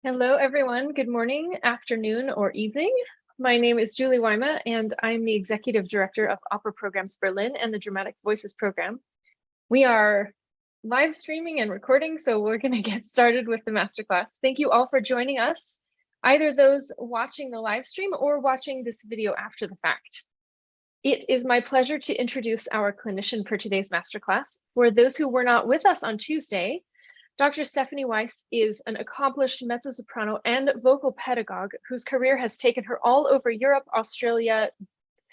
Hello, everyone. Good morning, afternoon, or evening. My name is Julie Wyma, and I'm the Executive Director of Opera Programs Berlin and the Dramatic Voices program. We are live streaming and recording, so we're going to get started with the masterclass. Thank you all for joining us, either those watching the live stream or watching this video after the fact. It is my pleasure to introduce our clinician for today's masterclass. For those who were not with us on Tuesday, Dr. Stephanie Weiss is an accomplished mezzo-soprano and vocal pedagogue whose career has taken her all over Europe, Australia,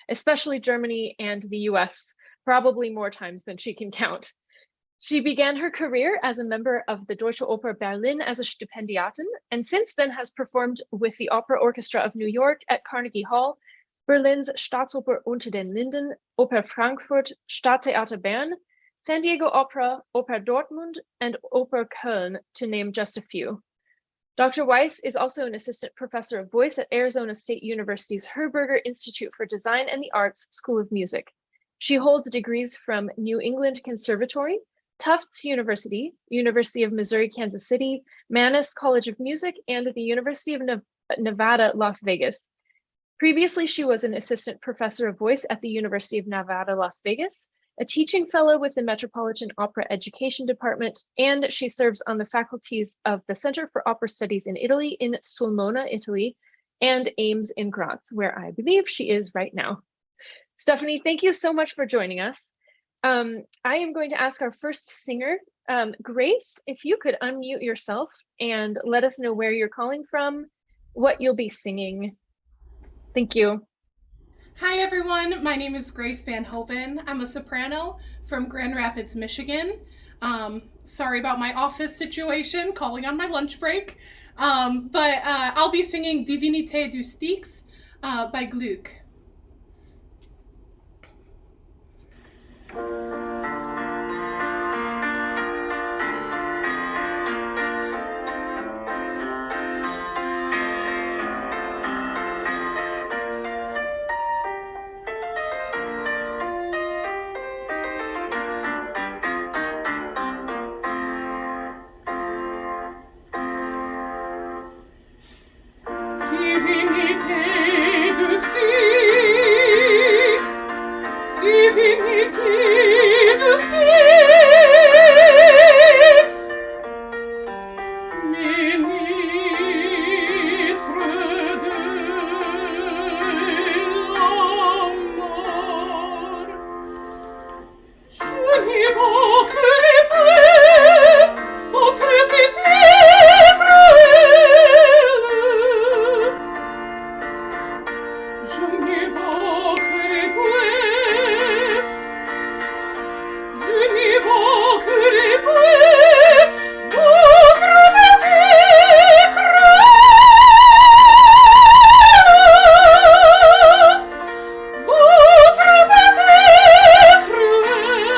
especially Germany and the US, probably more times than she can count. She began her career as a member of the Deutsche Oper Berlin as a Stipendiatin, and since then has performed with the Opera Orchestra of New York at Carnegie Hall, Berlin's Staatsoper unter den Linden, Oper Frankfurt, Stadttheater Bern, San Diego Opera, Oper Dortmund, and Oper Köln, to name just a few. Dr. Weiss is also an assistant professor of voice at Arizona State University's Herberger Institute for Design and the Arts School of Music. She holds degrees from New England Conservatory, Tufts University, University of Missouri, Kansas City, Mannes College of Music, and the University of Nevada, Las Vegas. Previously, she was an assistant professor of voice at the University of Nevada, Las Vegas, a teaching fellow with the Metropolitan Opera Education Department, and she serves on the faculties of the Center for Opera Studies in Italy in Sulmona, Italy, and Ames in Graz, where I believe she is right now. Stephanie, thank you so much for joining us. I am going to ask our first singer, Grace, if you could unmute yourself and let us know where you're calling from, what you'll be singing. Thank you. Hi everyone, my name is Grace VanHoven. I'm a soprano from Grand Rapids, Michigan. Sorry about my office situation, calling on my lunch break. But I'll be singing Divinité du Styx by Gluck. Divinité du Styx, Divinité du Styx, ministre de la mort, je n'évoquerai pas votre pitié cruelle. Je n'évoquerai point, je n'évoquerai point votre pitié cruelle, votre pitié cruelle.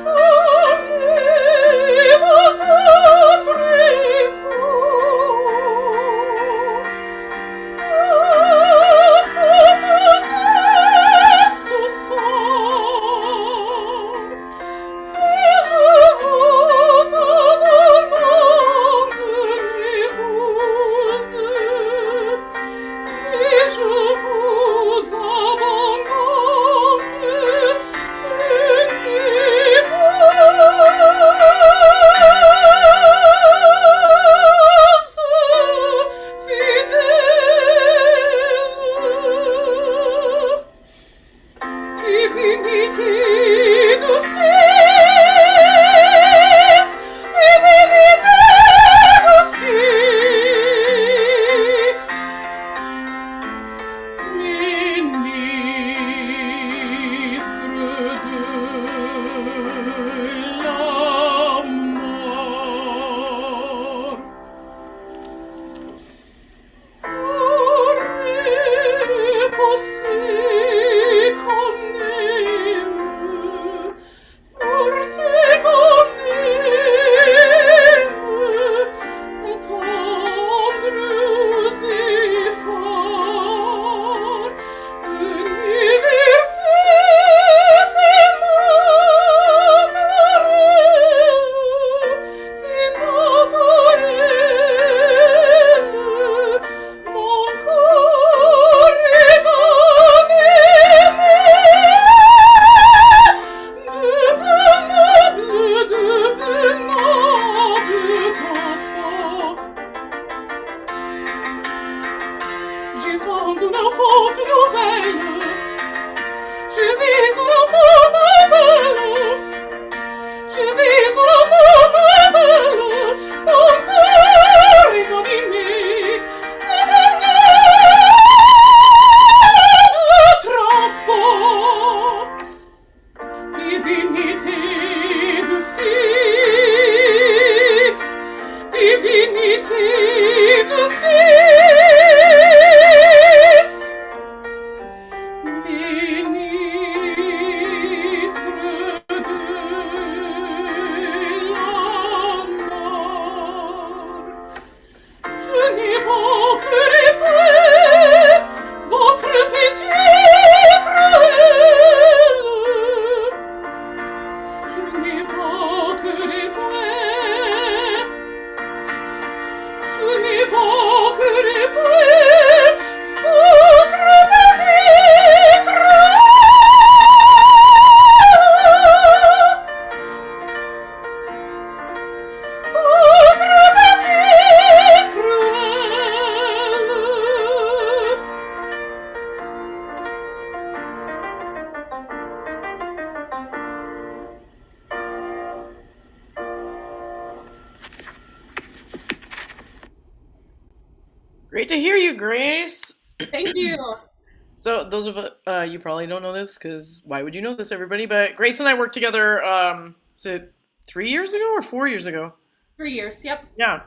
Jamais vous tendrez pas, sauf tout sort, mais je vous abandonne, épouse, mais je vous abandonne, Divinité du Styx, Divinité du Styx, ministre de la mort. Aurait possible comme Divinité du Styx, Divinité du Styx, ministre de la mort. Je n'évoquerai plus votre pitié cruelle. Je n'évoquerai plus, je n'évoquerai plus votre pitié cruelle. Votre pitié cruelle. Great to hear you, Grace. Thank you. So those of you probably don't know this because why would you know this, everybody? But Grace and I worked together. Was it 3 years ago or 4 years ago? 3 years, yep. Yeah.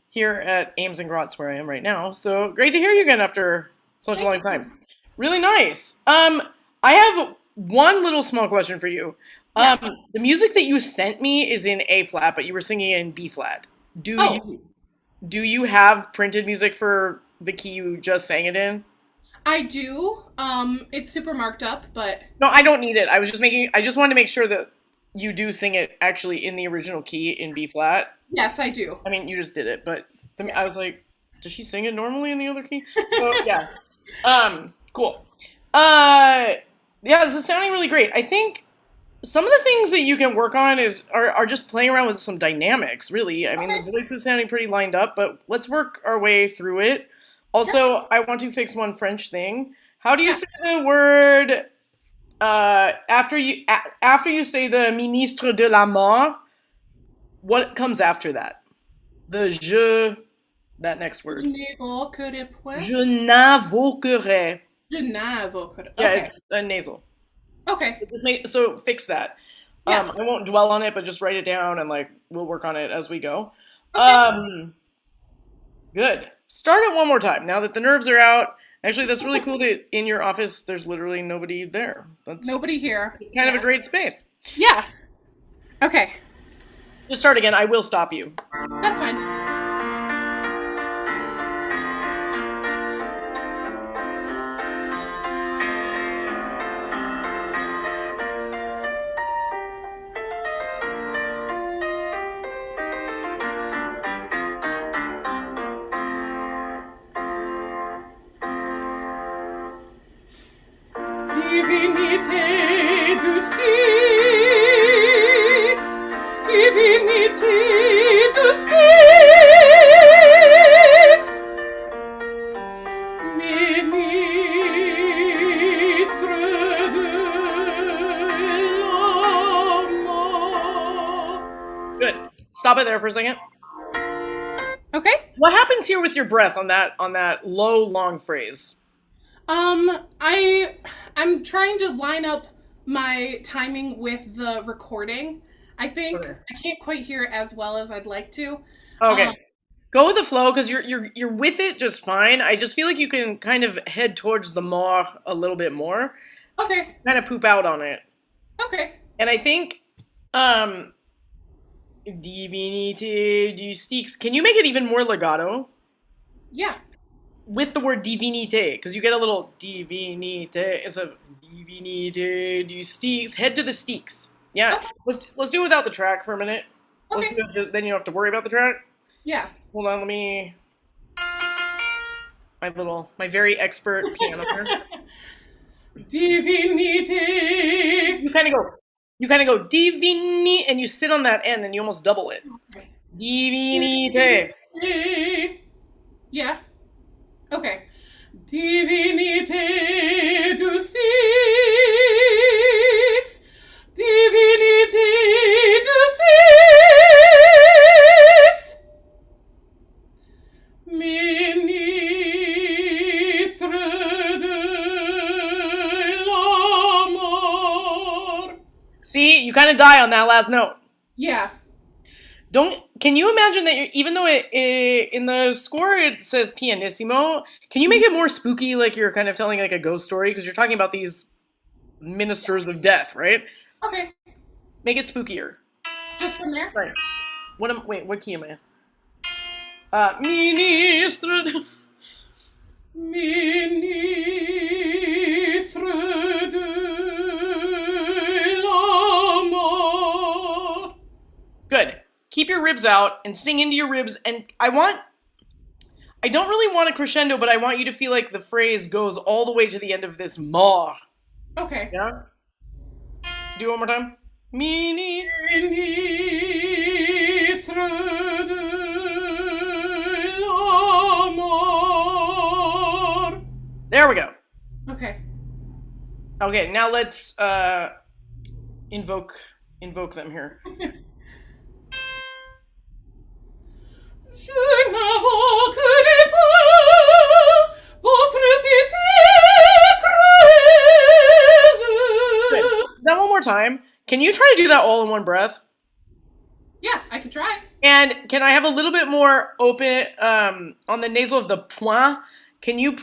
Here at Ames and Gratz, where I am right now. So great to hear you again after such a long time. Really nice. I have one little small question for you. Yeah. The music that you sent me is in A flat, but you were singing in B flat. Do you have printed music for the key you just sang it in? I do. It's super marked up, but No, I don't need it. I just wanted to make sure that you do sing it actually in the original key in B flat. yes, I do. I mean, you just did it, but I was like, does she sing it normally in the other key? So yeah. Cool. Yeah, this is sounding really great. I think some of the things that you can work on are just playing around with some dynamics, really. I mean, the voice is sounding pretty lined up, but let's work our way through it. Also, I want to fix one French thing. How do you say the word after you say the ministre de la mort? What comes after that? The je, that next word. Je n'évoquerai point. Je n'invoquerai. Je n'évoquerai. Yeah, Okay. it's a nasal. Okay. So fix that. Yeah. I won't dwell on it, but just write it down and we'll work on it as we go. Okay. Good. Start it one more time. Now that the nerves are out. Actually, that's really cool that in your office there's literally nobody there. That's Nobody here. It's kind of a great space. Yeah. Okay. Just start again. I will stop you. That's fine. Divinité du Styx, Divinité du Styx, ministre de la mort. Good. Stop it there for a second. Okay. What happens here with your breath on that low long phrase? I'm trying to line up my timing with the recording. I think Okay. I can't quite hear it as well as I'd like to. Okay. Go with the flow because you're with it just fine. I just feel like you can kind of head towards the maw a little bit more. Okay. Kind of poop out on it. Okay. And I think divinité du Styx. Can you make it even more legato? Yeah. With the word divinité, because you get a little divinité. It's a divinité du Styx. Head to the Styx. Yeah. Okay. Let's do it without the track for a minute. Okay. Let's do it then you don't have to worry about the track. Yeah. Hold on, let me. My very expert piano here. Divinité. You kind of go divini, and you sit on that end, and you almost double it. Okay. Divinité. Yeah. Okay. Divinité du Styx, Divinité du Styx, ministre de la See, you kind of die on that last note. Yeah. Can you imagine that even though in the score it says pianissimo, can you make it more spooky, like you're kind of telling like a ghost story? Because you're talking about these ministers of death, right? Okay. Make it spookier. Just from there? Right. What key am I in? Ministre de... Ministre de la mort. Good. Keep your ribs out and sing into your ribs. And I don't really want a crescendo, but I want you to feel like the phrase goes all the way to the end of this mort. Okay. Yeah? Do it one more time. Ministre de la mort. There we go. Okay. Okay, now let's invoke them here. Je n'invoquerai pas votre pitié Good. cruelle. That one more time. Can you try to do that all in one breath? Yeah, I can try. And can I have a little bit more open on the nasal of the point? Can you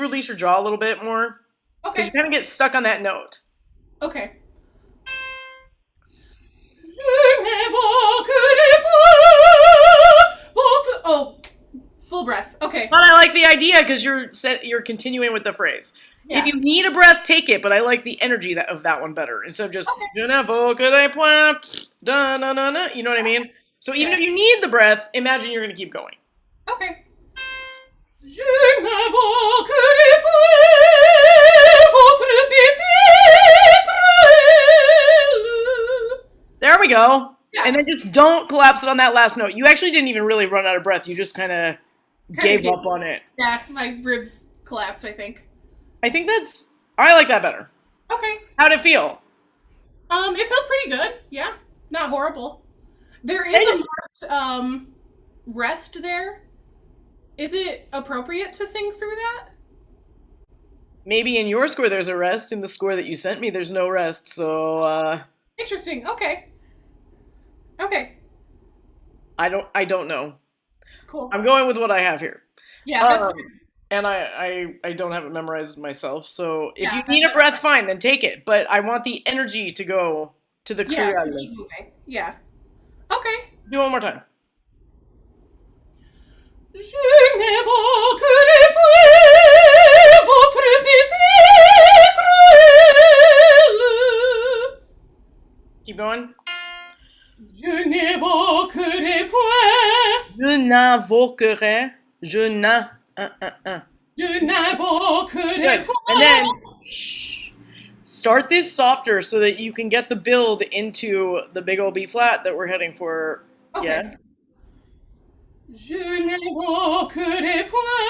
release your jaw a little bit more? Okay. Because you kind of get stuck on that note. Okay. Je n'invoquerai pas votre... Oh, full breath. Okay. But I like the idea because you're continuing with the phrase. Yeah. If you need a breath, take it. But I like the energy of that one better instead of just je n'invoquerai point, da na na na. You know what I mean? So even if you need the breath, imagine you're going to keep going. Okay. Je n'invoquerai pas votre pitié cruelle. There we go. Yeah. And then just don't collapse it on that last note. You actually didn't even really run out of breath. You just kind of gave up on it. Yeah, my ribs collapsed, I think. I like that better. Okay. How'd it feel? It felt pretty good. Yeah, not horrible. There is a marked rest there. Is it appropriate to sing through that? Maybe in your score there's a rest. In the score that you sent me, there's no rest. So, Interesting. Okay. Okay. I don't know. Cool. I'm going with what I have here. Yeah, that's good. And I don't have it memorized myself. So if Yeah, you need a breath, fine, then take it. But I want the energy to go to the Yeah, to creole. keep moving. Yeah. Okay. Do it one more time. Je n'évoquerai pas votre pitié cruelle. Keep going. Je n'évoquerai point. Je n'invoquerai. Je n'in. Je n'invoquerai Good. point. And then start this softer so that you can get the build into the big old B flat that we're heading for. Okay. Yeah. Je n'évoquerai point.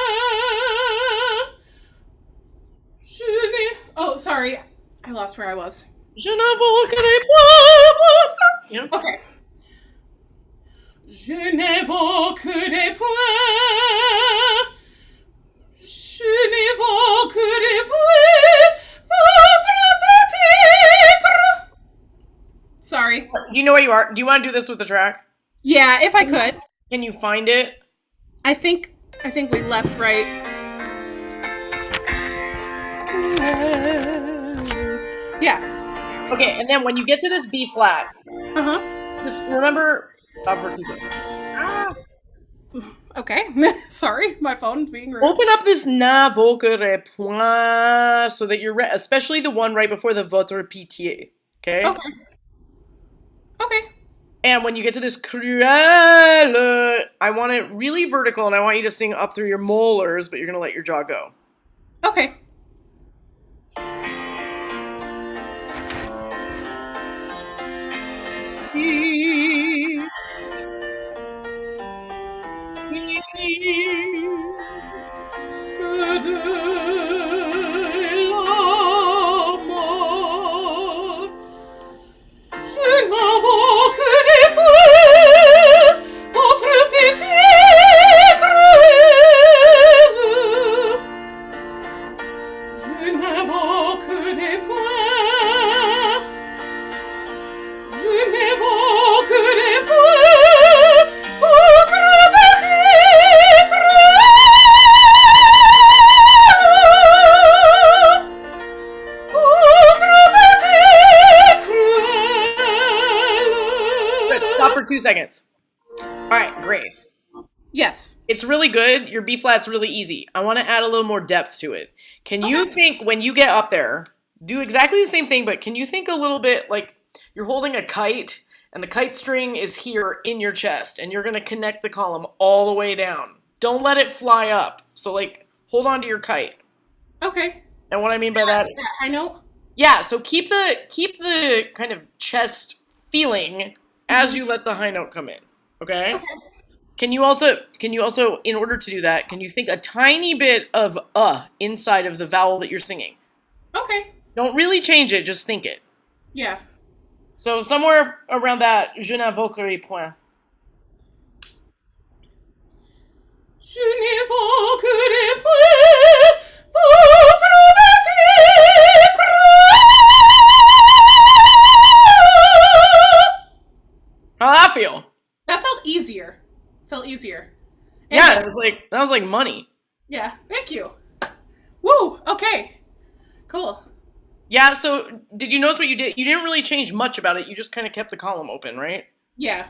Oh, sorry. I lost where I was. Je n'invoquerai point. Yeah. Okay. Je n'évoquerai point. Je n'évoquerai point votre petit cru. Sorry. Do you know where you are? Do you want to do this with the track? Yeah, if I could. Can you find it? I think we left right. Yeah. Okay, and then when you get to this B flat, Uh-huh. just remember, stop for 2 seconds. Okay. Sorry, my phone's being rude. Open up this n'invoquerai point so that you're especially the one right before the votre pitié. Okay? Okay. Okay. And when you get to this cruelle, I want it really vertical and I want you to sing up through your molars, but you're going to let your jaw go. Okay. Je n'invoquerai Stop for 2 seconds. All right, Grace. Yes. It's really good. Your B flat's really easy. I want to add a little more depth to it. Can you think when you get up there, do exactly the same thing, but can you think a little bit like you're holding a kite and the kite string is here in your chest and you're going to connect the column all the way down. Don't let it fly up. So like hold on to your kite. Okay. And what I mean by that, I know. yeah, so keep the kind of chest feeling as you let the high note come in. Okay? Can you also, in order to do that, can you think a tiny bit of inside of the vowel that you're singing? Okay. Don't really change it, just think it. Yeah. So somewhere around that, je n'invoquerai point. Je n'évoquerai point votre bâtiment. How'd that feel? That felt easier. And Yeah, that was like money. yeah, thank you. Woo, okay. Cool. Yeah, so did you notice what you did? You didn't really change much about it. You just kind of kept the column open, right? Yeah.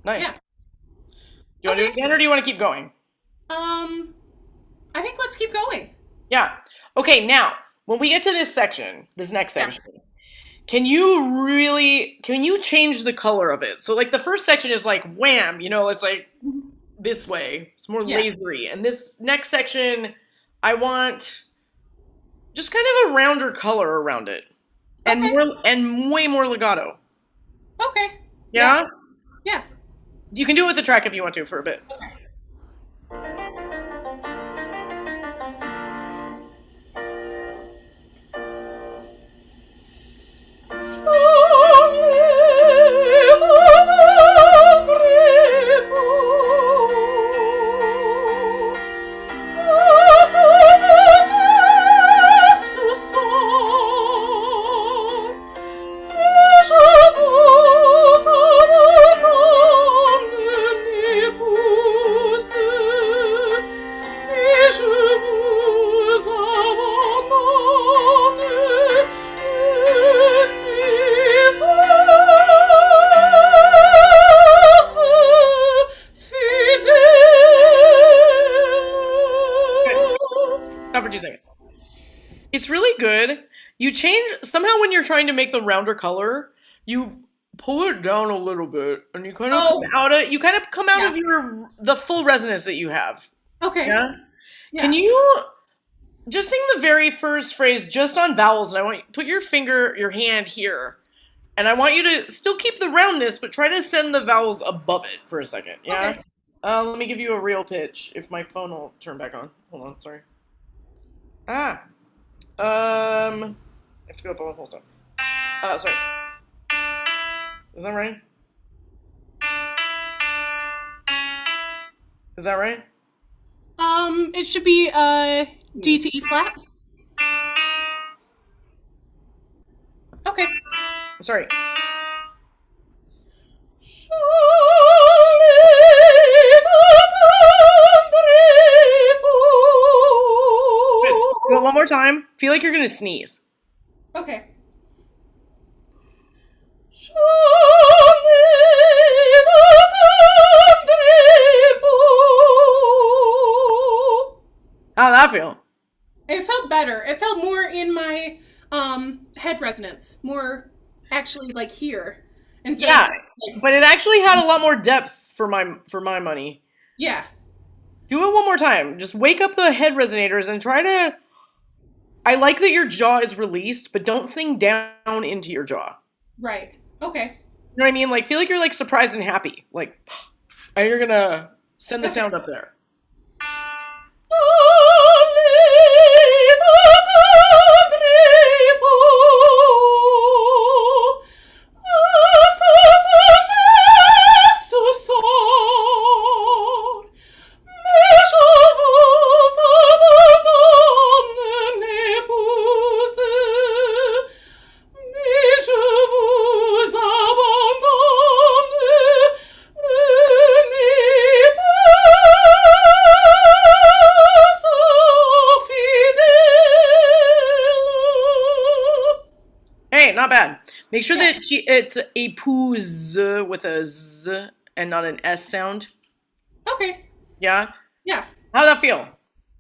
Nice. Yeah. Do you want to do it again, or do you want to keep going? I think let's keep going. Yeah. Okay, now, when we get to this next section, can you change the color of it? So, like, the first section is like, wham, it's like this way. It's more lasery. And this next section, I want just kind of a rounder color around it. And way more legato. Okay. Yeah? Yeah. You can do it with the track if you want to for a bit. Okay. For 2 seconds. It's really good. You change somehow when you're trying to make the rounder color, you pull it down a little bit and you kind of come out of the full resonance that you have. Okay. Yeah? Can you just sing the very first phrase just on vowels, and I want you to put your hand here, and I want you to still keep the roundness, but try to send the vowels above it for a second. Yeah? Okay. Let me give you a real pitch if my phone will turn back on. Hold on, sorry. I have to go up on the whole stuff. Sorry. Is that right? Is that right? It should be D to E flat. Okay. Sorry. Good. Go one more time. Feel like you're gonna sneeze. Okay. How'd that feel? It felt better. It felt more in my head resonance. More actually like here. Instead of, like, but it actually had a lot more depth for my money. Yeah. Do it one more time. Just wake up the head resonators and try to... I like that your jaw is released, but don't sing down into your jaw. Right. Okay. You know what I mean? Like, feel like you're, like, surprised and happy. Like, and you're gonna send the sound up there. Okay, not bad. Make sure that it's épouse with a Z and not an S sound. Okay. Yeah? Yeah. How did that feel?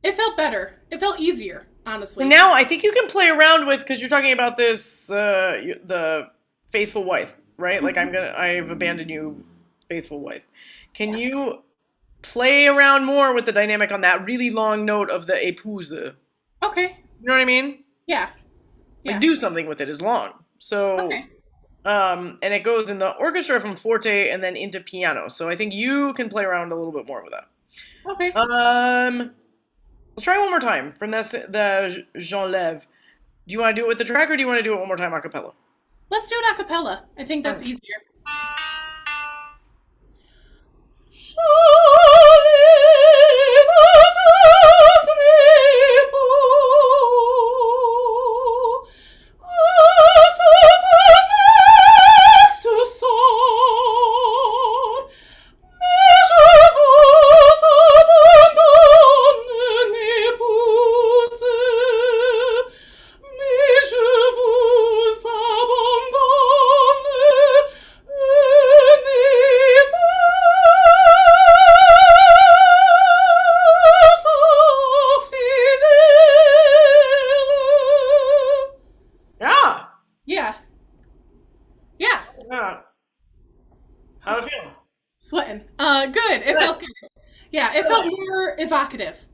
It felt better. It felt easier, honestly. And now I think you can play around with, because you're talking about this, the faithful wife, right? Like I've abandoned you, faithful wife. Can you play around more with the dynamic on that really long note of the épouse? Okay. You know what I mean? Yeah. Like do something with it is long. So, and it goes in the orchestra from forte and then into piano. So I think you can play around a little bit more with that. Okay. Let's try one more time from the J'enlève. Do you want to do it with the track or do you want to do it one more time a cappella? Let's do it a cappella. I think that's easier. How did it feel? Sweating. Good. It felt good. Yeah, it felt more evocative.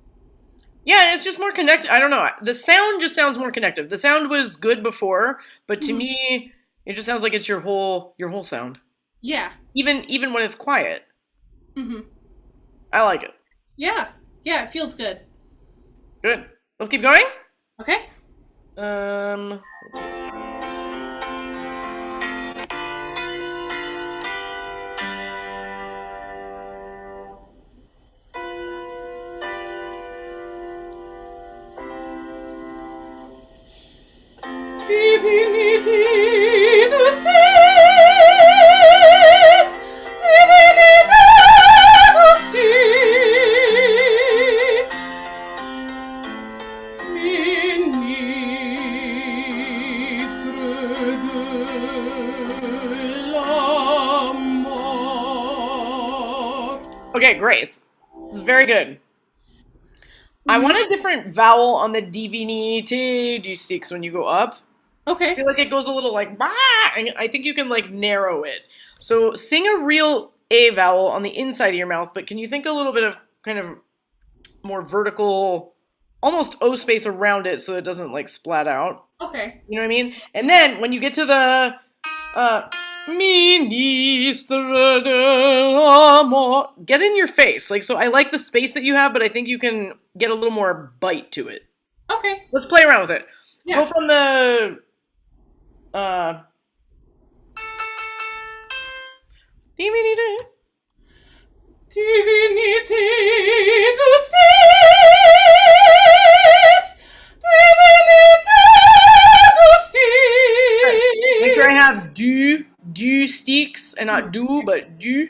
Yeah, it's just more connected. I don't know. The sound just sounds more connected. The sound was good before, but to me, it just sounds like it's your whole sound. Yeah. Even when it's quiet. Mm-hmm. I like it. Yeah. Yeah, it feels good. Good. Let's keep going. Okay. Divinity to sticks, divinity to sticks, ministre de l'amour. Okay, Grace. It's very good. I want a different vowel on the divinity do sticks when you go up. Okay. I feel like it goes a little like, bah! And I think you can like narrow it. So sing a real A vowel on the inside of your mouth, but can you think a little bit of kind of more vertical, almost O space around it so it doesn't like splat out? Okay. You know what I mean? And then when you get to the Ministre de l'amour, get in your face. Like, so I like the space that you have, but I think you can get a little more bite to it. Okay. Let's play around with it. Yeah. Go from the divinity to sticks, divinity to sticks. Make sure I have do sticks and not do, but do.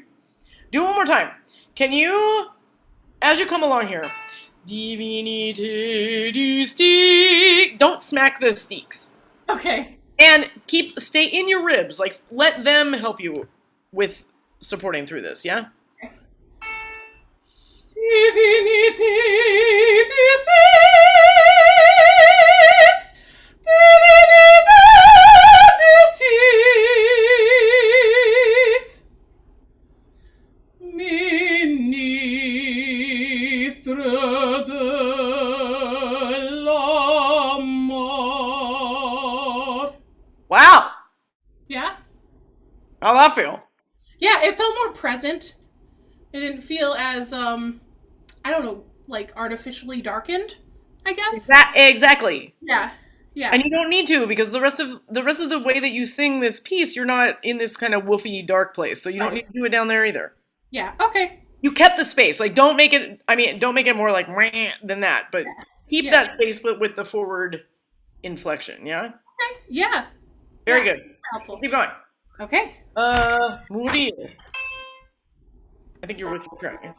Do it one more time. Can you, as you come along here, divinity do stick. Don't smack the sticks. Okay. And stay in your ribs. Like, let them help you with supporting through this, yeah? Divinity to sticks, divinity to sticks, ministre de l'amour. Wow. Yeah? How'd that feel? Yeah, it felt more present. It didn't feel as, I don't know, like artificially darkened, I guess. Exactly. Yeah. Yeah. And you don't need to, because the rest of the way that you sing this piece, you're not in this kind of woofy dark place, so you don't need to do it down there either. Yeah. Okay. You kept the space. Like, don't make it more like than that, but keep that space, but with the forward inflection. Yeah. Okay. Yeah. Very good. Helpful. Let's keep going. Okay. Mourir. I think you're with your track. Yeah?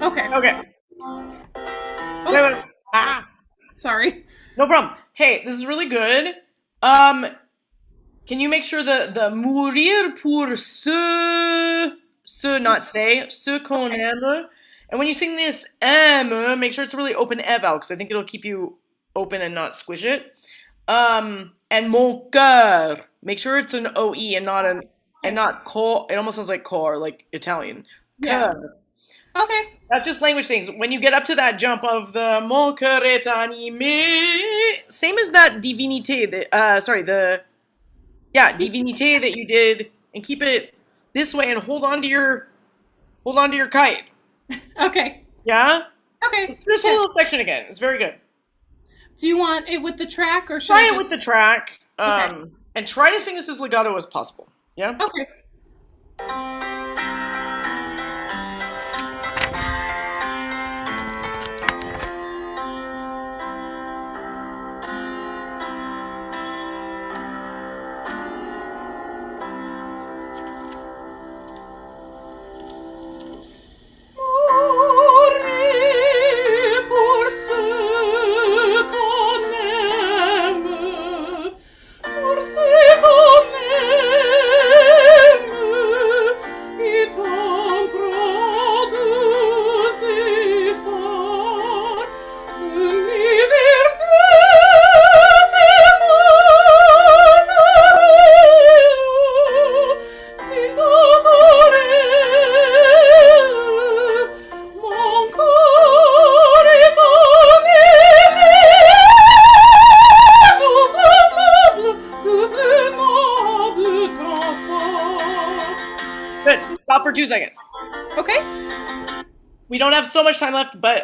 Okay. Okay. Oh, Wait. Ah, sorry. no problem. Hey, this is really good. Can you make sure the mourir pour ce not say, ce qu'on aime. And when you sing this make sure it's a really open e vowel because I think it'll keep you open and not squish it. And mon cœur. Make sure it's an OE and not an and not cor. It almost sounds like core, like Italian. Yeah. Cœur. Okay. That's just language things. When you get up to that jump of the mon cœur est animé, same as that divinité. Divinité that you did, and keep it this way, and hold on to your kite. Okay. Yeah. Okay. This whole little section again. It's very good. Do you want it with the track or should Try I it just... with the track, Okay. and try to sing this as legato as possible. Yeah. Okay. Good. Stop for 2 seconds. Okay. We don't have so much time left, but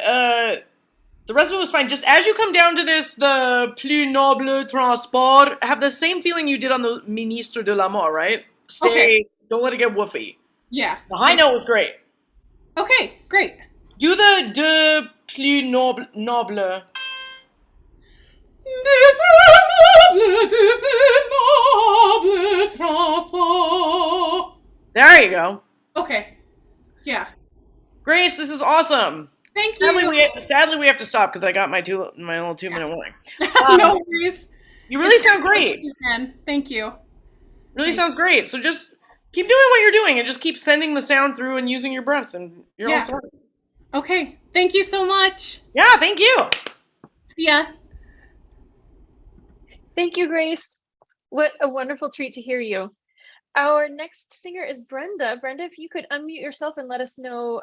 the rest of it was fine. Just as you come down to this, the plus noble transport, have the same feeling you did on the Ministre de la Mort, right? Stay. Okay. Don't let it get woofy. Yeah. The high note was great. Okay, great. Do the de plus noble. Transport. There you go. Okay. Yeah. Grace, this is awesome. Thank you. Sadly, we have to stop because I got my little 2-minute warning. No worries. You really sound great. Thank you. Really sounds great. So just keep doing what you're doing and just keep sending the sound through and using your breath, and you're all set. Okay. Thank you so much. Yeah, thank you. See ya. Thank you, Grace. What a wonderful treat to hear you. Our next singer is Brenda. Brenda, if you could unmute yourself and let us know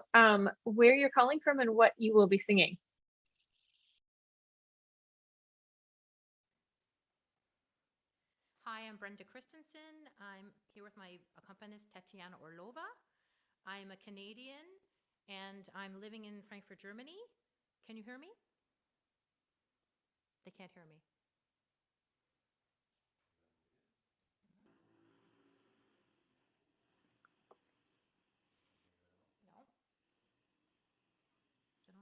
where you're calling from and what you will be singing. Hi, I'm Brenda Christensen. I'm here with my accompanist, Tatiana Orlova. I'm a Canadian, and I'm living in Frankfurt, Germany. Can you hear me? They can't hear me. No? Is it on?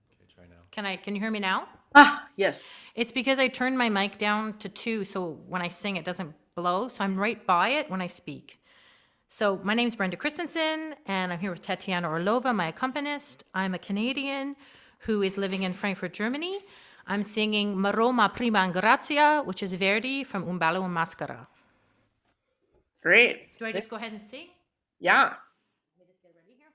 Okay, try now. Can you hear me now? Ah, yes. It's because I turned my mic down to 2, so when I sing it doesn't blow, so I'm right by it when I speak. So my name's Brenda Christensen, and I'm here with Tatiana Orlova, my accompanist. I'm a Canadian who is living in Frankfurt, Germany. I'm singing Maroma Prima in Grazia, which is Verdi from Un ballo in Maschera. Great. Do I just go ahead and sing? Yeah. Let me just get ready here.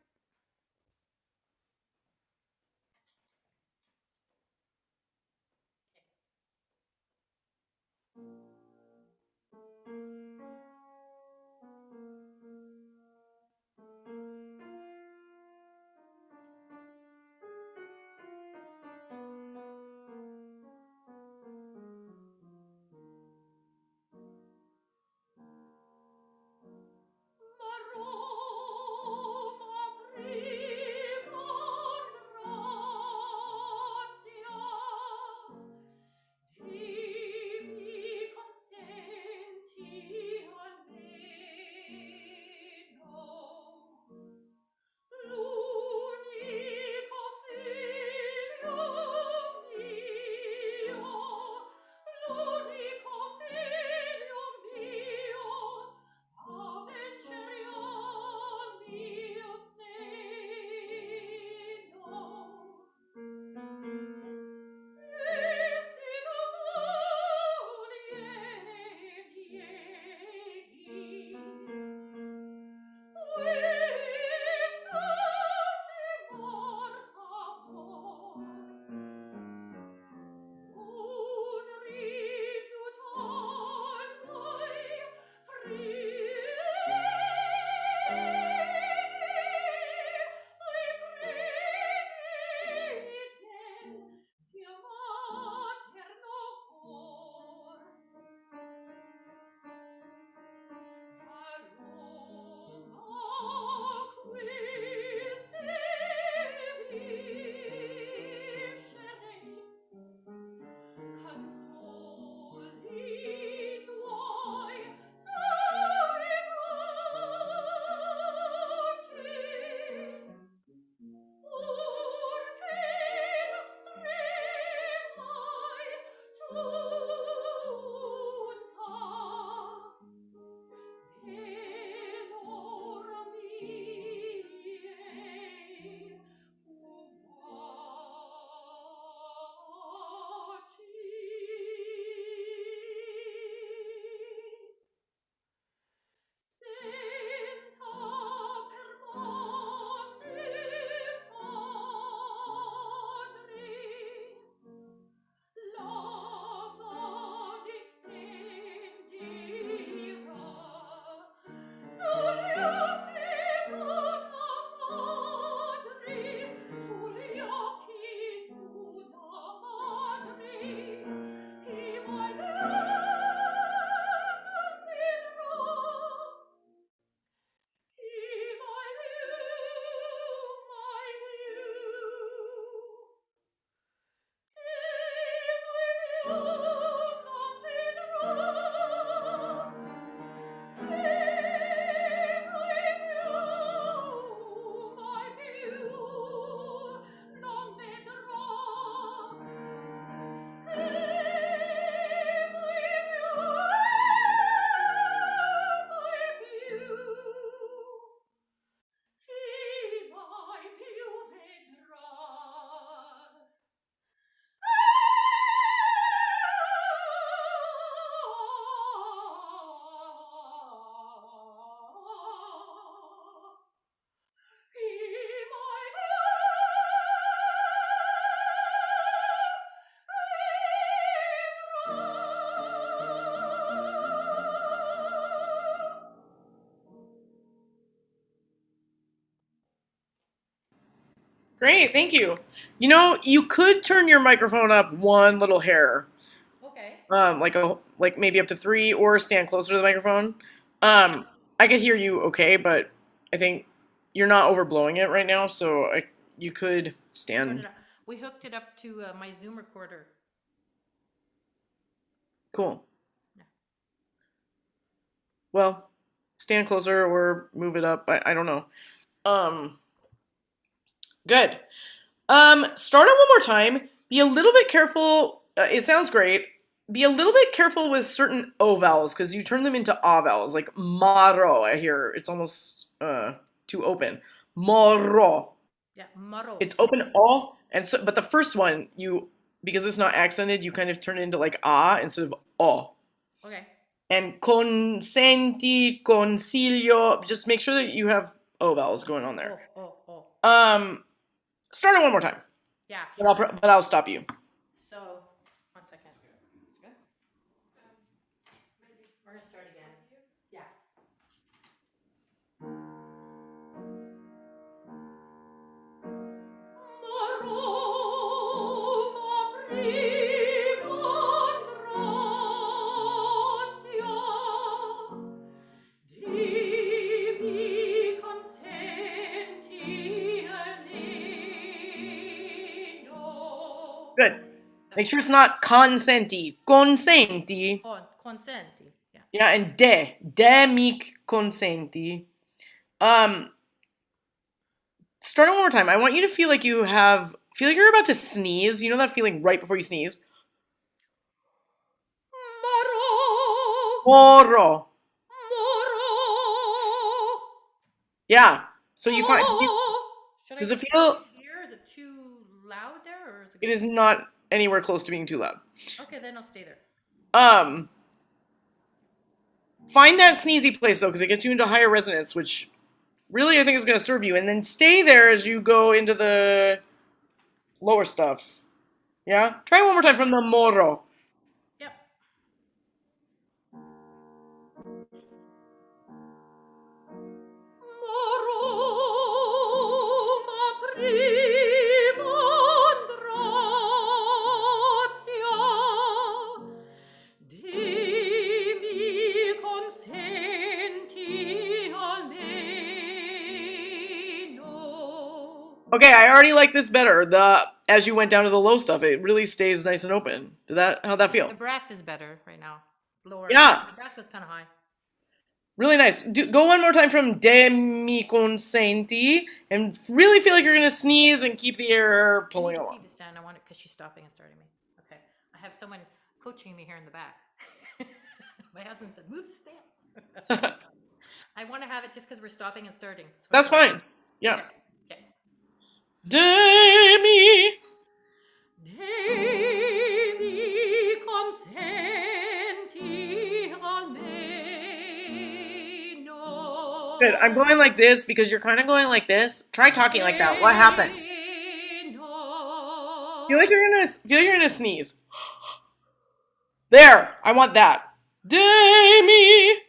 Great, thank you. You know, you could turn your microphone up one little hair. Okay. Like maybe up to 3, or stand closer to the microphone. I could hear you okay, but I think you're not overblowing it right now, so you could stand. We hooked it up to my Zoom recorder. Cool. Yeah. Well, stand closer or move it up. I don't know. Good. Start it one more time. Be a little bit careful. It sounds great. Be a little bit careful with certain O vowels because you turn them into A vowels, like maro. I hear it's almost too open. Moro. Yeah, maro. It's open all, and so but the first one because it's not accented, you kind of turn it into like A instead of O. Okay. And consenti, consiglio. Just make sure that you have O vowels going on there. Oh. Start it one more time. Yeah. But I'll stop you. So, 1 second. It's good. We're gonna start again. Yeah. Good. Make sure it's not consenti. Consenti. Consenti. Yeah. Yeah, and de mi consenti. Start it one more time. I want you to feel like you're about to sneeze. You know that feeling right before you sneeze? Moro. Yeah. So you find. Does it feel? Here? Is it too loud there, or is It is not anywhere close to being too loud. Okay, then I'll stay there. Find that sneezy place though, because it gets you into higher resonance, which really I think is going to serve you. And then stay there as you go into the lower stuff. Yeah? Try one more time from the moro. Yep. Okay, I already like this better. As you went down to the low stuff, it really stays nice and open. How'd that feel? The breath is better right now. Lower. Yeah. The breath was kind of high. Really nice. Go one more time from de mi consenti and really feel like you're going to sneeze and keep the air pulling along. See the stand. I want it because she's stopping and starting me. Okay. I have someone coaching me here in the back. My husband said, move the stand. I want to have it just because we're stopping and starting. So that's fine. Yeah. Okay. De mi consenti almeno. Good. I'm going like this because you're kind of going like this. Try talking like that. What happens? Feel like you're gonna sneeze. There. I want that. De mi.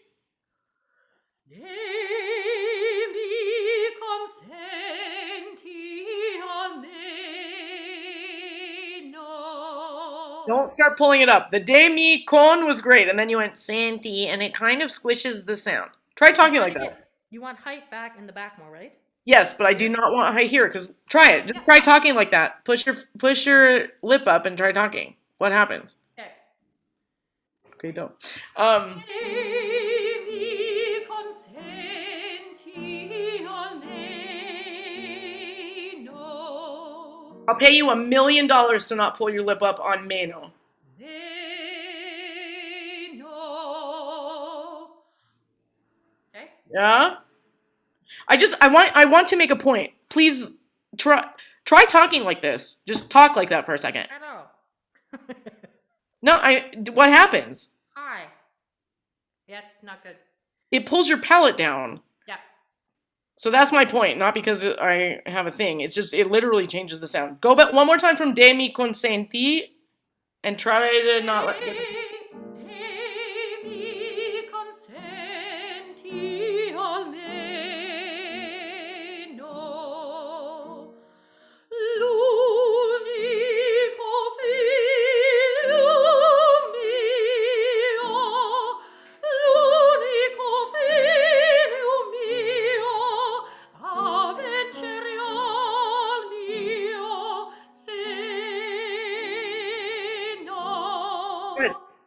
Don't start pulling it up. The de mi con was great, and then you went senti, and it kind of squishes the sound. Try talking like that. You want height back in the back more, right? Yes, but I do not want height here, because try it. Just try talking like that. Push your lip up and try talking. What happens? Okay. Okay, don't. I'll pay you $1 million to not pull your lip up on meno. Okay. Yeah? I want to make a point. Please try talking like this. Just talk like that for a second. Hello. No, what happens? Hi. Yeah, it's not good. It pulls your palate down. Yeah. So that's my point, not because I have a thing. It literally changes the sound. Go back one more time from de mi consenti and try to not let get this.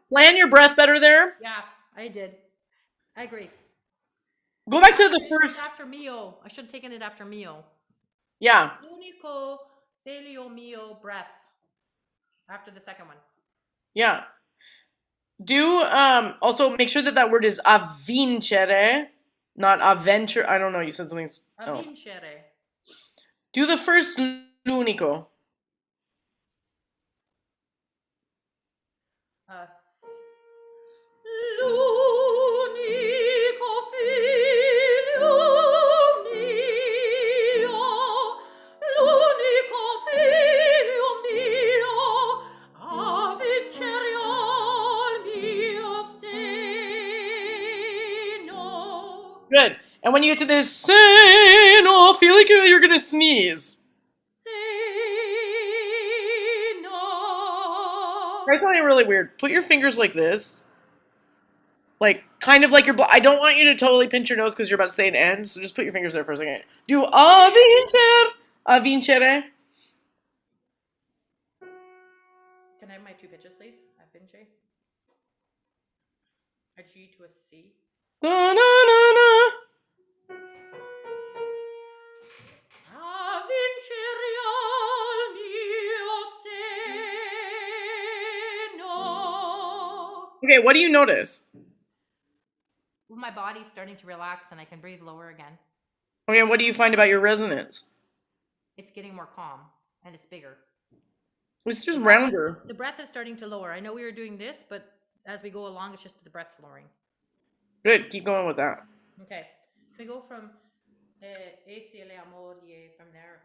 Plan your breath better there. Yeah, I did. I agree. Go back to the first. After mio. I should have taken it after mio. Yeah. L'unico figlio mio breath. After the second one. Yeah. Do also make sure that that word is avvincere, not avventure. I don't know. You said something else. Avvincere. Do the first l'unico. L'unico figlio mio, l'unico figlio mio, a vincere al mio seno. Good. And when you get to this seno, feel like you're gonna sneeze. Try something really weird. Put your fingers like this. Like, kind of like your... I don't want you to totally pinch your nose because you're about to say an N, so just put your fingers there for a second. Do a vincere. A vincere. Can I have my two pitches, please? A vincere. A G to a C. Na, na, na, na. A vincere al mio seno. Okay, what do you notice? Well, my body's starting to relax and I can breathe lower again. Okay, what do you find about your resonance? It's getting more calm and it's bigger. It's just rounder. The breath is starting to lower. I know we were doing this, but as we go along, it's just the breath's lowering. Good, keep going with that. Okay. Can we go from Esi le amorie from there?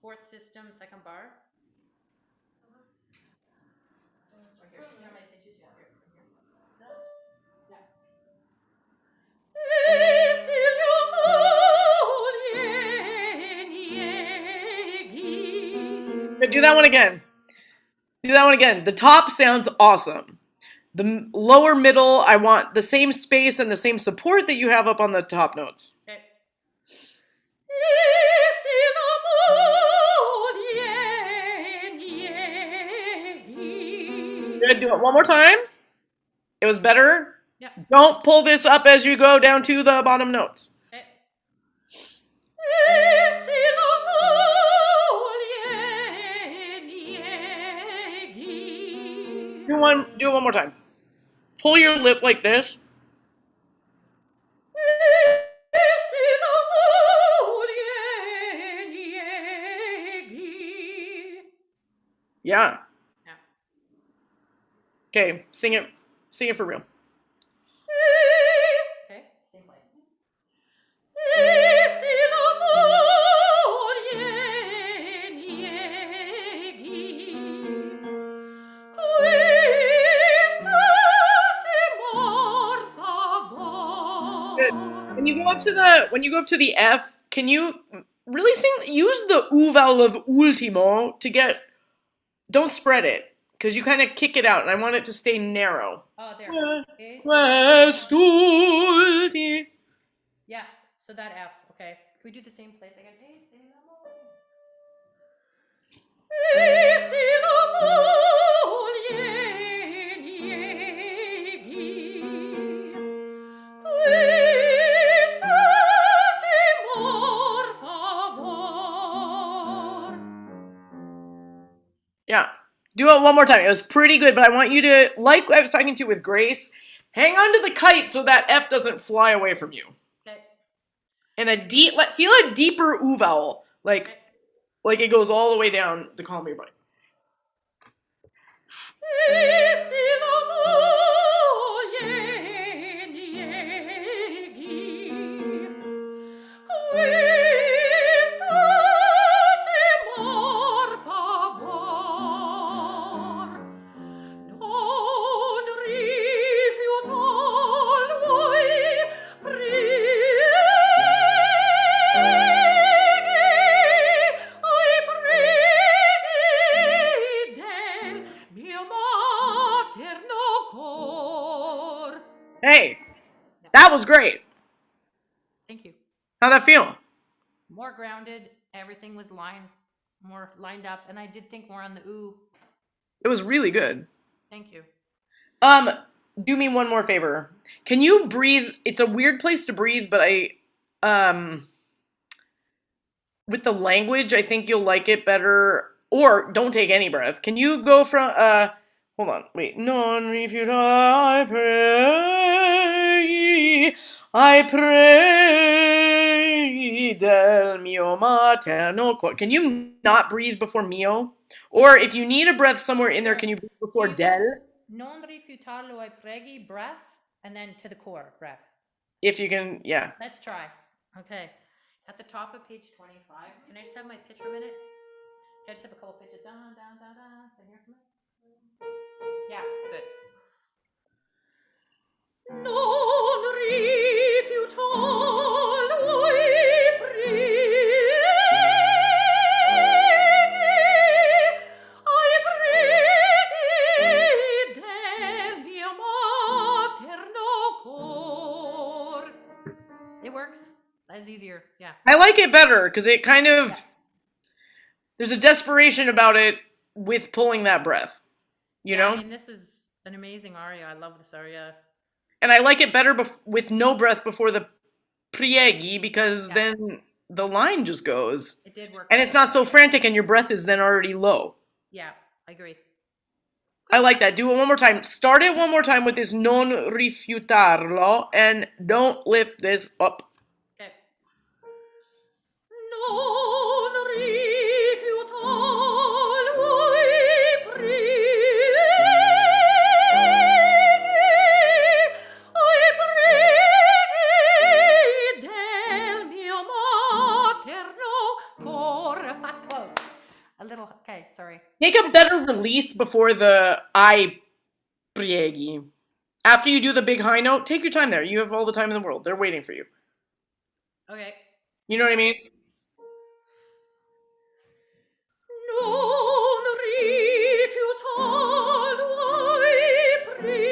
Fourth system, second bar. Or here. You have my pitches? Yeah, here. Good, do that one again. Do that one again. The top sounds awesome. The lower middle, I want the same space and the same support that you have up on the top notes. Okay. Good, do it one more time. It was better. Yep. Don't pull this up as you go down to the bottom notes. Okay. Do it one more time. Pull your lip like this. Yeah. Yeah. Okay, sing it. Sing it for real. Okay, same place. Good. When you go up to the F, can you really use the U vowel of ultimo to get, don't spread it, because you kind of kick it out, and I want it to stay narrow. Oh, there. Quest'ulti. Yeah, so that F. Okay. Can we do the same place again? Yeah. Do it one more time. It was pretty good, but I want you to, like I was talking to with Grace, hang on to the kite so that F doesn't fly away from you. Okay. And feel a deeper U vowel, like it goes all the way down the column of your body. Hey, that was great. Thank you. How'd that feel? More grounded. Everything was more lined up, and I did think more on the ooh. It was really good. Thank you. Do me one more favor. Can you breathe? It's a weird place to breathe, but with the language, I think you'll like it better. Or don't take any breath. Can you go from, hold on, wait. Non refute, I pray del mio materno. Can you not breathe before mio? Or if you need a breath somewhere in there, can you breathe before del? Non rifiutarlo ai preghi, breath, and then to the core, breath. If you can, yeah. Let's try. Okay. At the top of page 25, can I just have my pitch for a minute? Can I just have a couple pitches? Down, down, down, down. Can you hear from it? Yeah, good. Non rifiutarlo ai preghi del mio materno cor. It works. That is easier. Yeah. I like it better because it kind of, there's a desperation about it with pulling that breath, you know? I mean, this is an amazing aria. I love this aria. And I like it better with no breath before the prieghi because then the line just goes. It did work. And it's not so frantic and your breath is then already low. Yeah, I agree. I like that. Do it one more time. Start it one more time with this non rifiutarlo and don't lift this up. Okay. Non rifiutarlo ai preghi del mio materno cor. Close. A little, okay, sorry. Take a better release before the I prieghi. After you do the big high note, take your time there. You have all the time in the world. They're waiting for you. Okay. You know what I mean? Non rifiutarlo ai preghi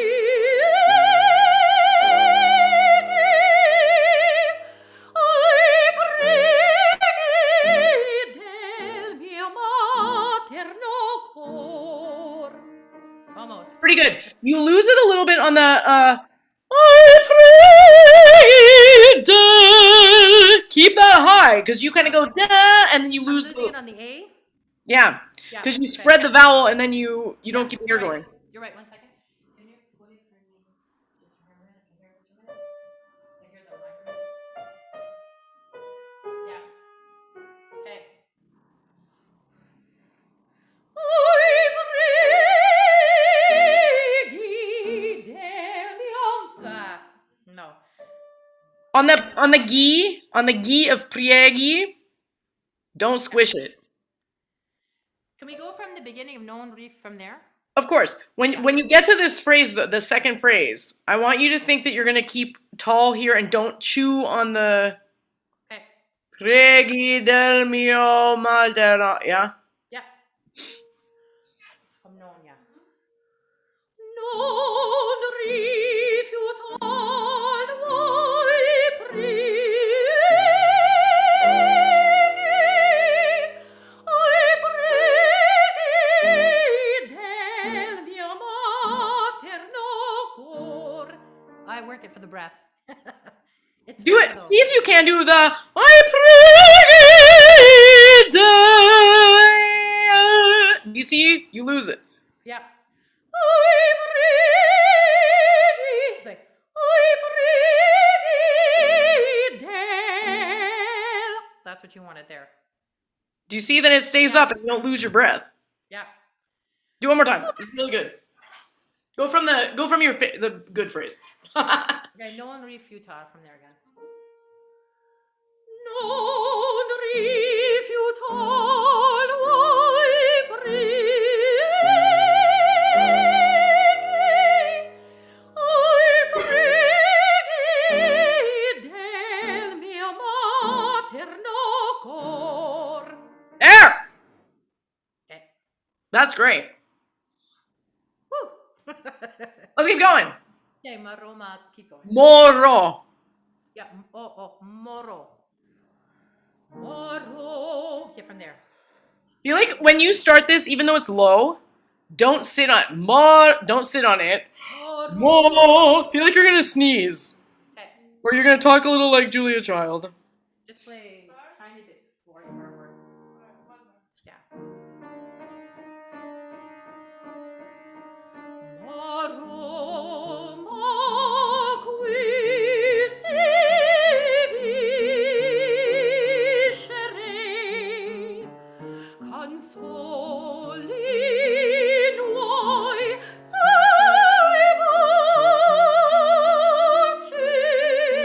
del mio materno cor. Almost. Pretty good. You lose it a little bit on the I pray da. Keep that high because you kind of go da and then you I'm lose losing it on the A? yeah, Yeah, because you okay. spread the vowel and then you don't keep the ear You're going. right. You're right. 1 second. Can you put it for me just for a minute? Can you hear this for a minute? Can you hear the microphone? Yeah. Okay. No. On the gi of prieghi, don't squish it. Can we go from the beginning of non reef from there? Of course, when you get to this phrase, the second phrase, I want you to think that you're gonna keep tall here and don't chew on the Okay. preghi del mio materno. Yeah. Yeah. From non, yeah. Non rifiutarlo ai preghi del mio materno cor. I work it for the breath. It's Do it. fun, though. See if you can do the I pray. Do you see? You lose it. Yeah. I preghi. It's like, I preghi del. That's what you wanted there. Do you see that it stays up and you don't lose your breath? Yeah. Do it one more time. It's really good. Go from the good phrase. Okay, non rifiutar from there again. Non rifiutarlo ai preghi del mio materno cor. There. Okay. That's great. Woo. Let's keep going. Okay, Maroma, keep going. Moro. Yeah, moro. Moro. Yeah, from there. Feel like when you start this, even though it's low, Don't sit on more. Don't sit on it. More. Feel like you're gonna sneeze, Okay. or you're gonna talk a little like Julia Child. Just play a tiny bit before you artwork. Yeah.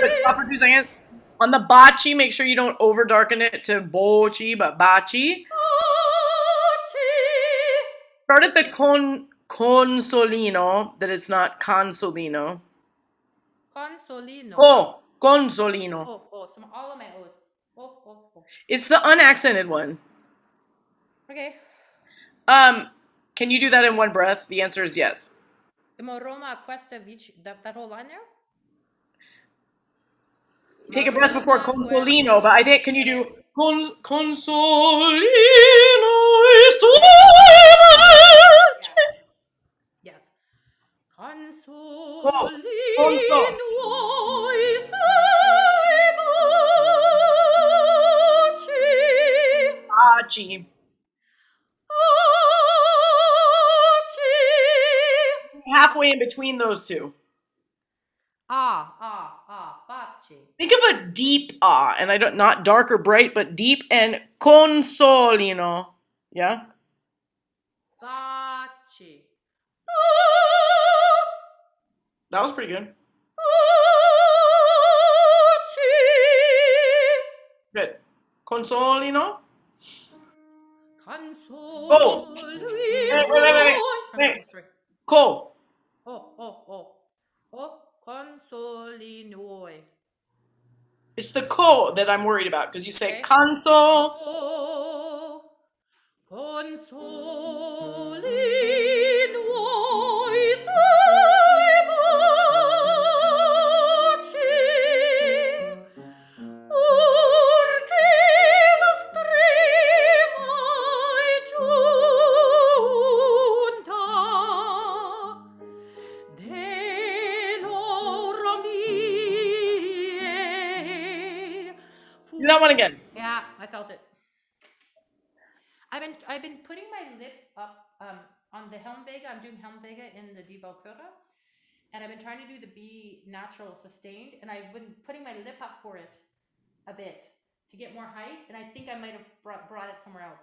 But stop for 2 seconds. On the baci, make sure you don't over darken it to boci, but baci. Start at the consolino, that it's not consolino. Consolino. Oh, consolino. Oh, some all of my O's. Oh. It's the unaccented one. Okay. Can you do that in one breath? The answer is yes. Roma questa vici, that whole line there? Take a breath before consolino, but I think, can you do consolino? Yes. Consolino. Baci. Halfway in between those two. Baci. Think of a deep ah, and I don't, not dark or bright, but deep, and consolino. Yeah? Baci. That was pretty good. Good. Consolino. Consolino. Wait. Sorry. Co. Oh, consolinoi. It's the co that I'm worried about, because you say Okay. console. Consolinoi Do that one again. Yeah, I felt it. I've been putting my lip up on the Helmvega. I'm doing Helmvega in the Divo Cura, and I've been trying to do the B natural sustained, and I've been putting my lip up for it a bit to get more height, and I think I might have brought it somewhere else.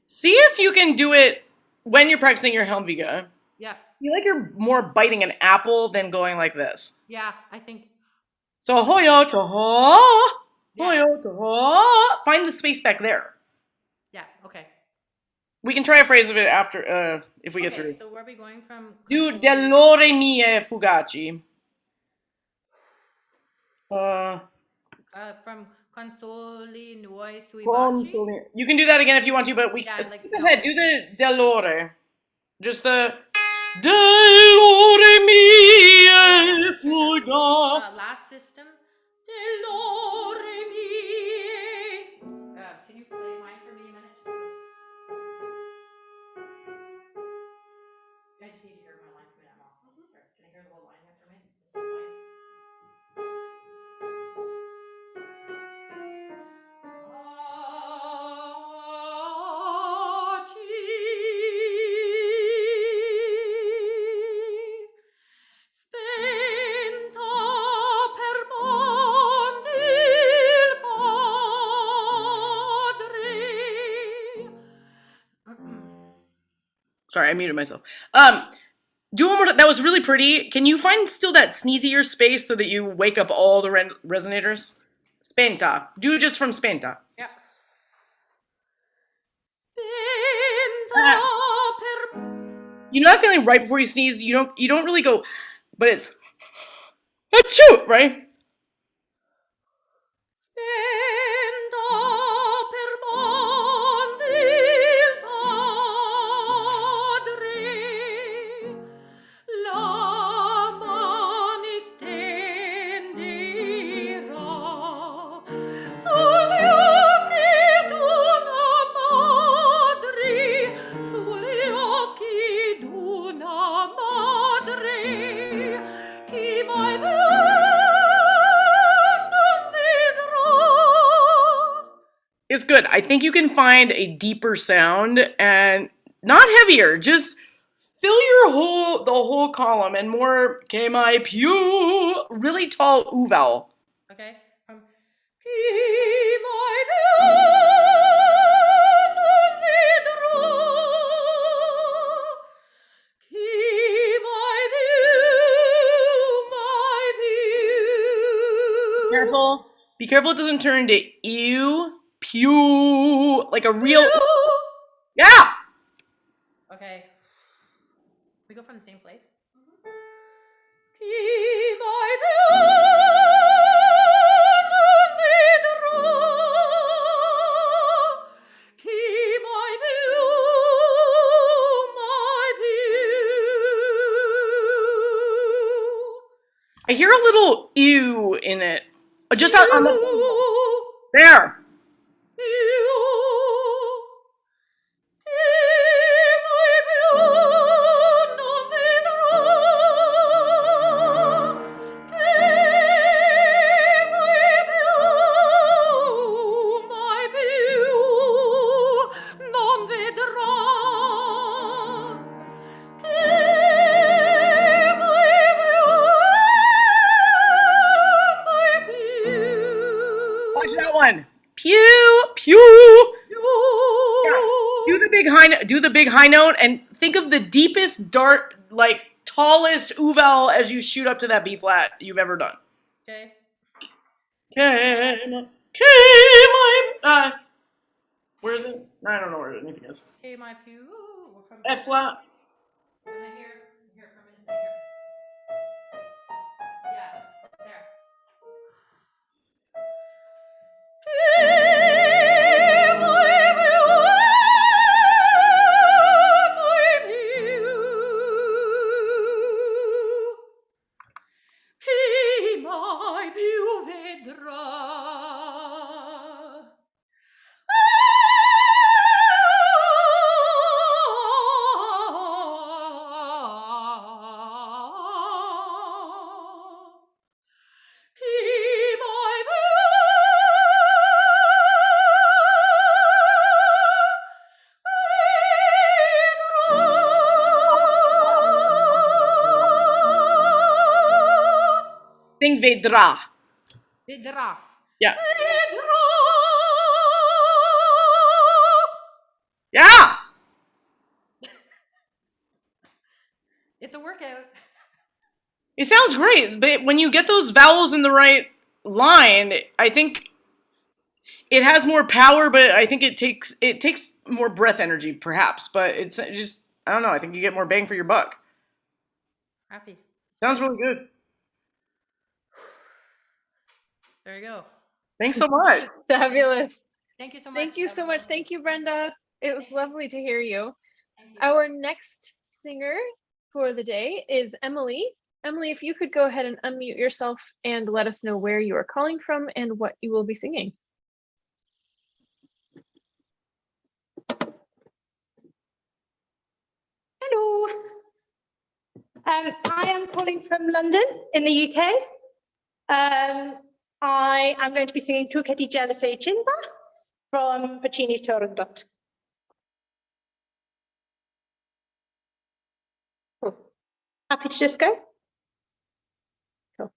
See if you can do it when you're practicing your Helmvega. Yeah. You like you're more biting an apple than going like this. Yeah, I think. So hoyo to ho. Yeah. Hoyo to ho. Find the space back there. Yeah. Okay. We can try a phrase of it after, if we get through. So where are we going from? Do dell'ore mie fugaci. From consoli noi sui baci. Consoli. You can do that again if you want to, but we skip ahead. Do the dell'ore. Just the dell'ore mie fugaci. Last system. Dell'ore mie. Can you play mine for me a minute? I just need to hear my line for me. I'm off. Sorry. Can I hear the whole line after me? This whole line. Sorry, I muted myself. Do one more. That was really pretty. Can you find still that sneezier space so that you wake up all the resonators? Spenta. Do just from spenta. Yeah. You know that feeling right before you sneeze? You don't really go, but it's achoo, right? It's good. I think you can find a deeper sound and not heavier. Just fill the whole column and more K my pew. Really tall oo vowel. Okay. Careful. Be careful it doesn't turn into ew, pew, like a real. Yeah! Okay. We go from the same place? I hear a little ew in it. Just on the. There! Watch that one. Pew, pew. Yeah. Do the big high note and think of the deepest dark, like tallest oo vowel as you shoot up to that B flat you've ever done. Okay. Where is it? I don't know where anything is. K my pew. F flat. And I hear from it. Here. Yeah, there. Sing vedra. Vidra. Yeah. Yeah. It's a workout. It sounds great, but when you get those vowels in the right line, I think it has more power, but I think it takes more breath energy, perhaps. But it's just I don't know. I think you get more bang for your buck. Happy. Sounds really good. There you go. Thanks so much. Fabulous. Thank you so much. Thank you so much. Thank you, Brenda. It was lovely to hear you. Thank you. Our next singer for the day is Emily. Emily, if you could go ahead and unmute yourself and let us know where you are calling from and what you will be singing. Hello. I am calling from London in the UK. I am going to be singing Tu che ti jealous cinta from Puccini's Turandot. Cool. Happy to just go? Cool.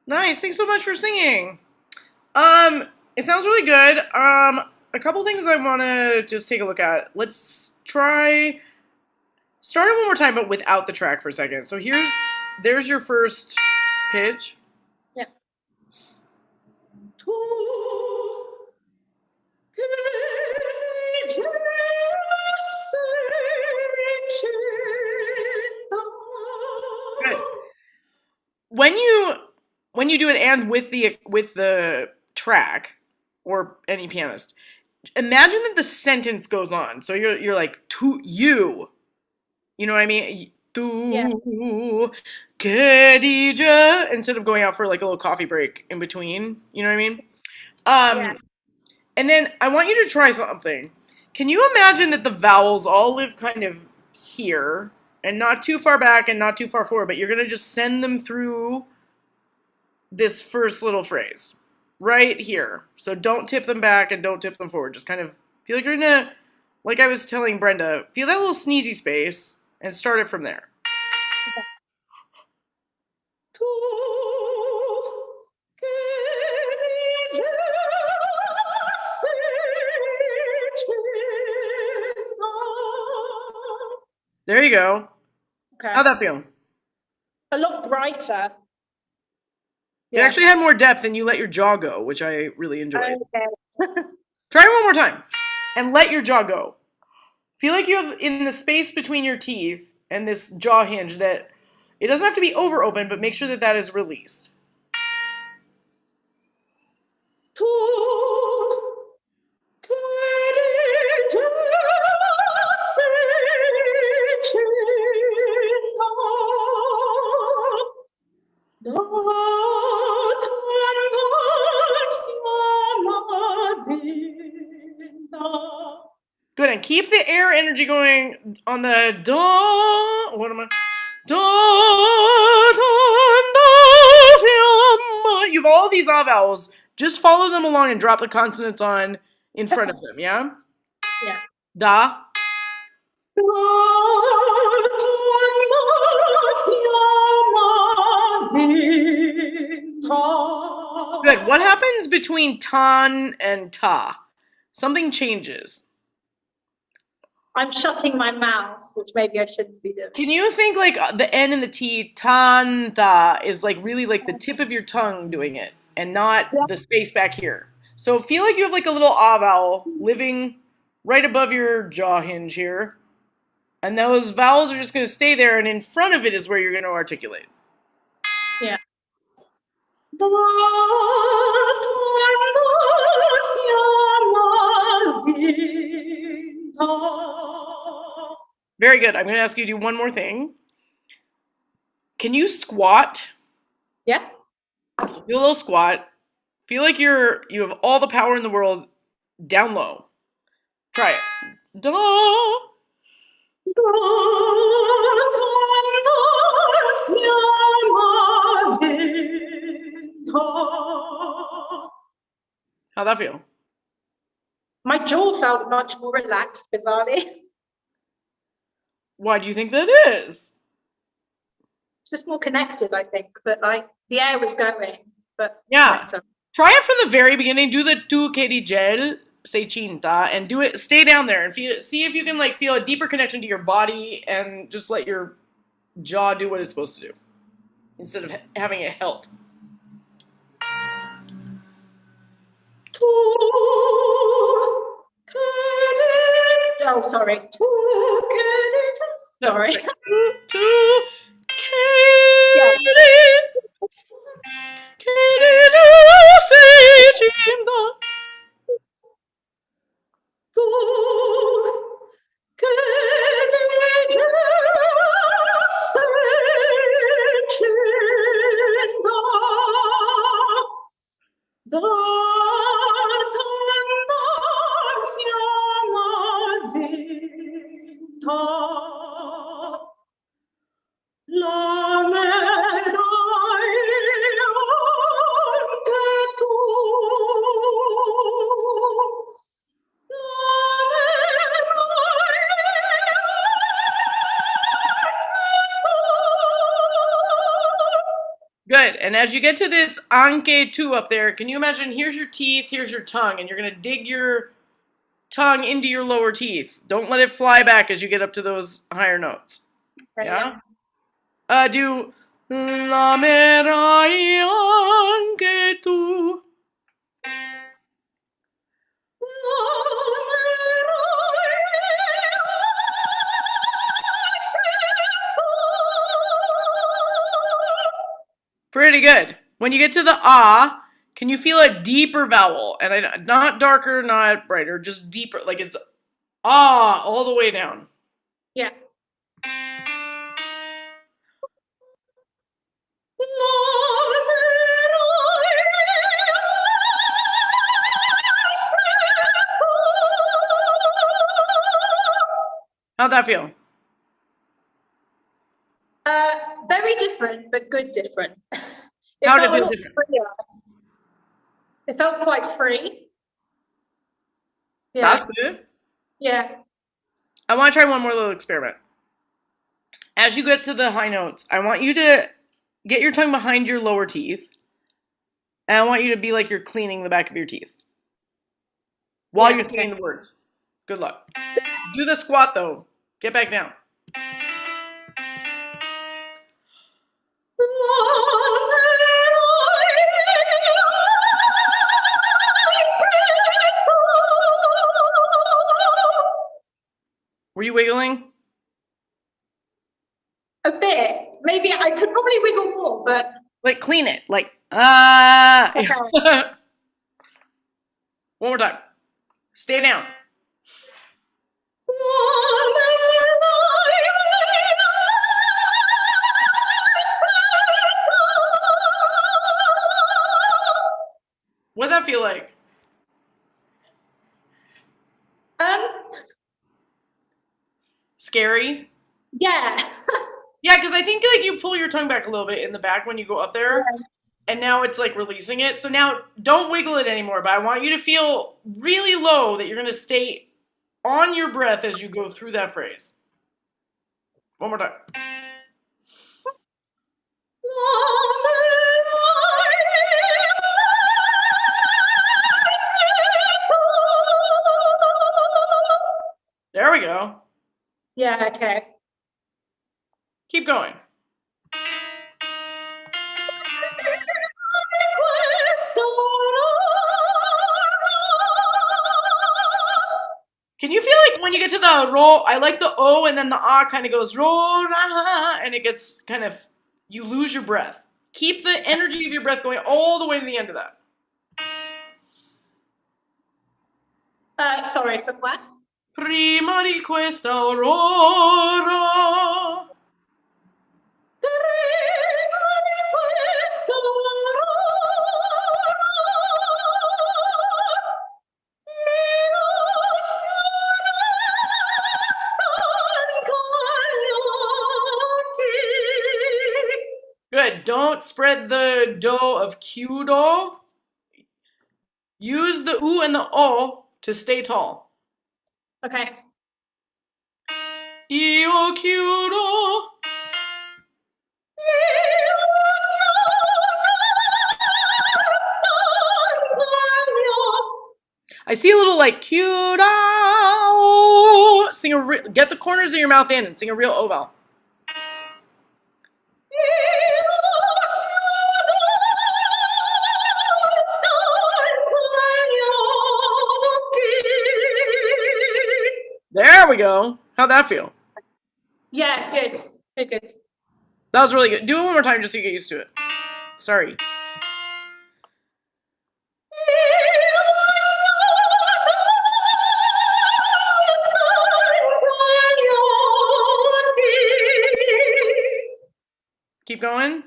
Nice. Thanks so much for singing. It sounds really good. A couple things I want to just take a look at. Let's try start it one more time, but without the track for a second. So there's your first pitch. Yeah. Good. When you do it and with the track or any pianist, imagine that the sentence goes on. So you're like to you. You know what I mean? To Khadija, instead of going out for like a little coffee break in between. You know what I mean? Yeah. And then I want you to try something. Can you imagine that the vowels all live kind of here and not too far back and not too far forward, but you're going to just send them through this first little phrase right here. So don't tip them back and don't tip them forward. Just kind of feel like you're in a, like I was telling Brenda, feel that little sneezy space and start it from there. Okay. There you go. Okay. How'd that feel? A lot brighter. It actually had more depth and you let your jaw go, which I really enjoyed. Okay. Try it one more time and let your jaw go. Feel like you have in the space between your teeth and this jaw hinge that it doesn't have to be over open, but make sure that that is released. Good, and keep the air energy going on the do. What am I? Do, do, you have all these ah vowels. Just follow them along and drop the consonants on in front of them. Yeah. Yeah. Da. Good. What happens between tan and ta? Something changes. I'm shutting my mouth, which maybe I shouldn't be doing. Can you think like the N and the T, tanta, is like really like the tip of your tongue doing it and not the space back here. So feel like you have like a little ah vowel living right above your jaw hinge here. And those vowels are just going to stay there, and in front of it is where you're going to articulate. Yeah. Very good. I'm going to ask you to do one more thing. Can you squat? Yeah. Do a little squat. Feel like you have all the power in the world down low. Try it. Da. How'd that feel? My jaw felt much more relaxed, bizarrely. Why do you think that is? Just more connected, I think. But like the air was going, but Yeah. better. Try it from the very beginning. Do the tu che di gel sei cinta and do it. Stay down there and see if you can like feel a deeper connection to your body and just let your jaw do what it's supposed to do instead of having it help. Oh, sorry. Sorry. Good. And as you get to this anche tu up there, can you imagine here's your teeth, here's your tongue, and you're going to dig your tongue into your lower teeth. Don't let it fly back as you get up to those higher notes. Okay, Yeah? Do l'amerai anche tu. Pretty good. When you get to the ah, can you feel a deeper vowel? And not darker, not brighter, just deeper. Like it's ah all the way down. Yeah. How'd that feel? Very different, but good different. How did it feel different? Freer. It felt quite free. Yeah. That's good. Yeah. I want to try one more little experiment. As you get to the high notes, I want you to get your tongue behind your lower teeth. And I want you to be like you're cleaning the back of your teeth while you're singing the words. Good luck. Do the squat though. Get back down. Were you wiggling? A bit. Maybe I could probably wiggle more, but like clean it. Like okay. One more time. Stay down. What'd that feel like? Scary? Yeah. Yeah, because I think like you pull your tongue back a little bit in the back when you go up there, and now it's like releasing it. So now don't wiggle it anymore, but I want you to feel really low that you're going to stay on your breath as you go through that phrase. One more time. There we go. Yeah, okay. Keep going. Can you feel like when you get to the ro, I like the O and then the ah kind of goes ro, ra, and it gets kind of, you lose your breath. Keep the energy of your breath going all the way to the end of that. Sorry, from where? Prima di questa aurora. don't spread the dough of Q-do. Use the U and the O to stay tall. Okay. Io chiudo. I see a little like chiudo. Sing a get the corners of your mouth in and sing a real O vowel. There we go. How'd that feel? Yeah, good. Good. That was really good. Do it one more time just so you get used to it. Sorry. Keep going.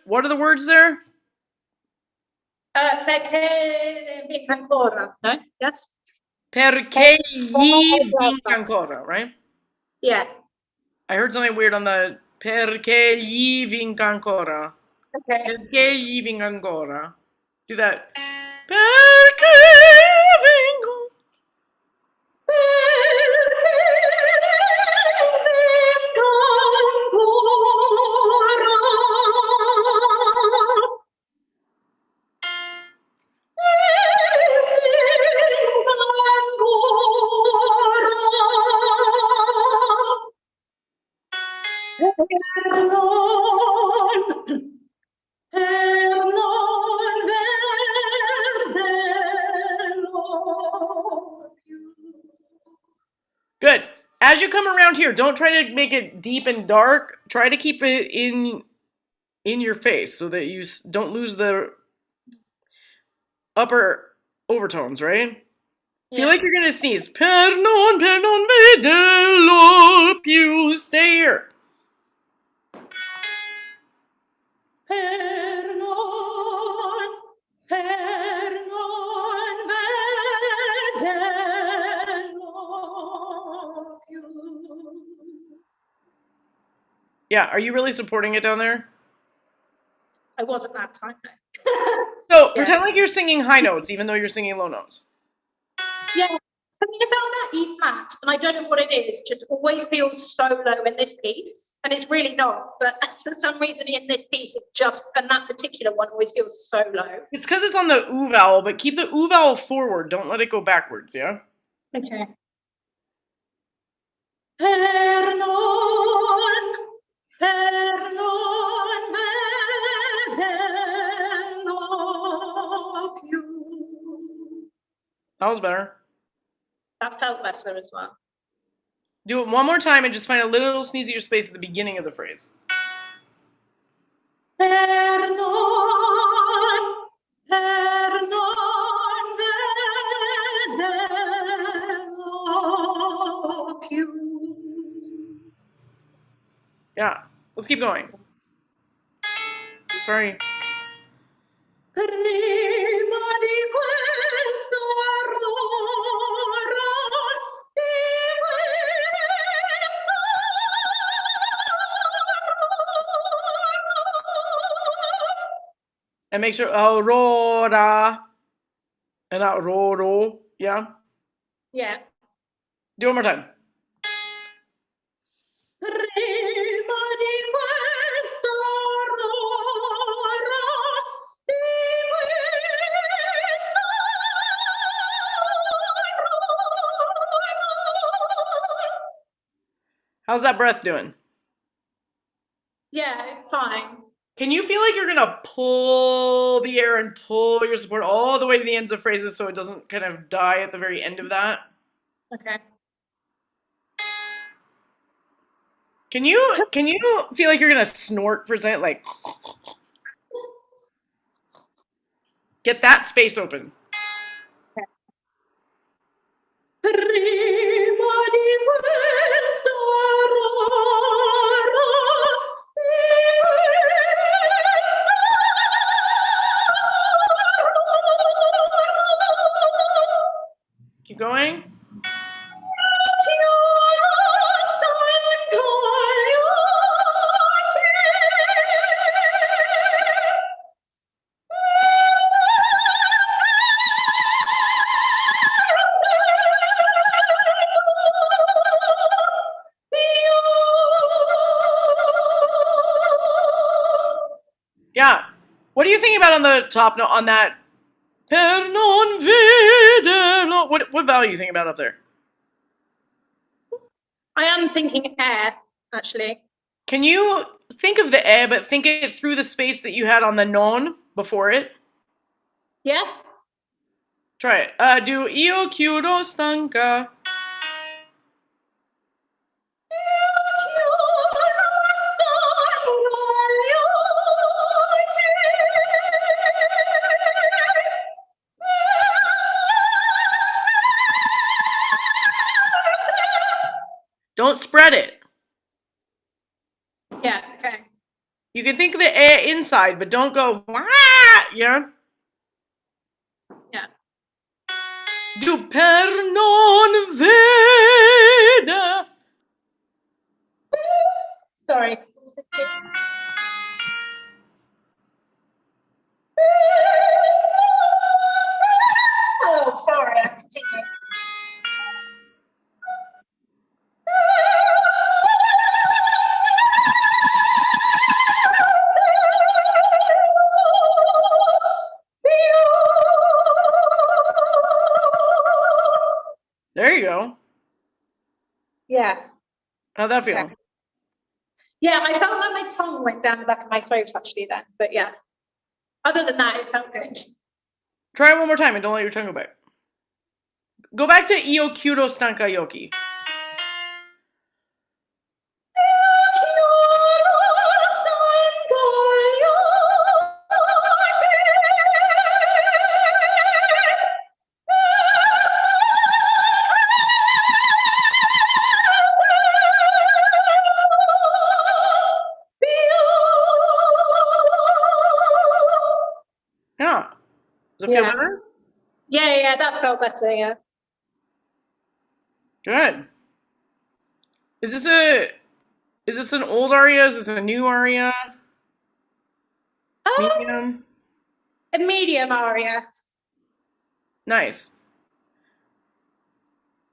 What are the words there? Perché ancora, no? Yes? Perché gli vinca ancora, right? Yeah. I heard something weird on the perché gli vinca ancora. Okay. Perché gli vinca ancora. Do that. Perché vinco. Good. As you come around here, don't try to make it deep and dark. Try to keep it in your face so that you don't lose the upper overtones, right? Yeah. Feel like you're gonna sneeze. Per non vederlo più. Stay here. Yeah, are you really supporting it down there? I wasn't that time though. So pretend like you're singing high notes, even though you're singing low notes. Yeah, something about that E flat, and I don't know what it is, just always feels so low in this piece, and it's really not, but for some reason in this piece, and that particular one always feels so low. It's because it's on the U vowel, but keep the U vowel forward. Don't let it go backwards, yeah? Okay. That was better. That felt better as well. Do it one more time and just find a little sneezier space at the beginning of the phrase. Yeah, let's keep going. Sorry. And make sure aurora and not roro. Yeah? Yeah. Do it one more time. How's that breath doing? Yeah, fine. Can you feel like you're gonna pull the air and pull your support all the way to the ends of phrases so it doesn't kind of die at the very end of that? Okay. Can you feel like you're gonna snort for a second? Like get that space open. thinking about on the top note on that? Per non vederlo. What vowel are you thinking about up there? I am thinking air, actually. Can you think of the e, but think it through the space that you had on the non before it? Yeah? Try it. Do io chiudo stanca. Don't spread it. Yeah, okay. You can think of the e inside, but don't go wah, yeah? Yeah. Do per non veda. Sorry. Oh, sorry, I continue. There you go. Yeah. How'd that feel? Okay. Yeah, I felt like my tongue went down the back of my throat actually then, but yeah. Other than that, it felt good. Try it one more time and don't let your tongue go back. Go back to io chiudo stanca gli occhi. Yeah. Does it feel better? Yeah, that felt better, yeah. Good. Is this an old aria? Is this a new aria? Medium? A medium aria. Nice.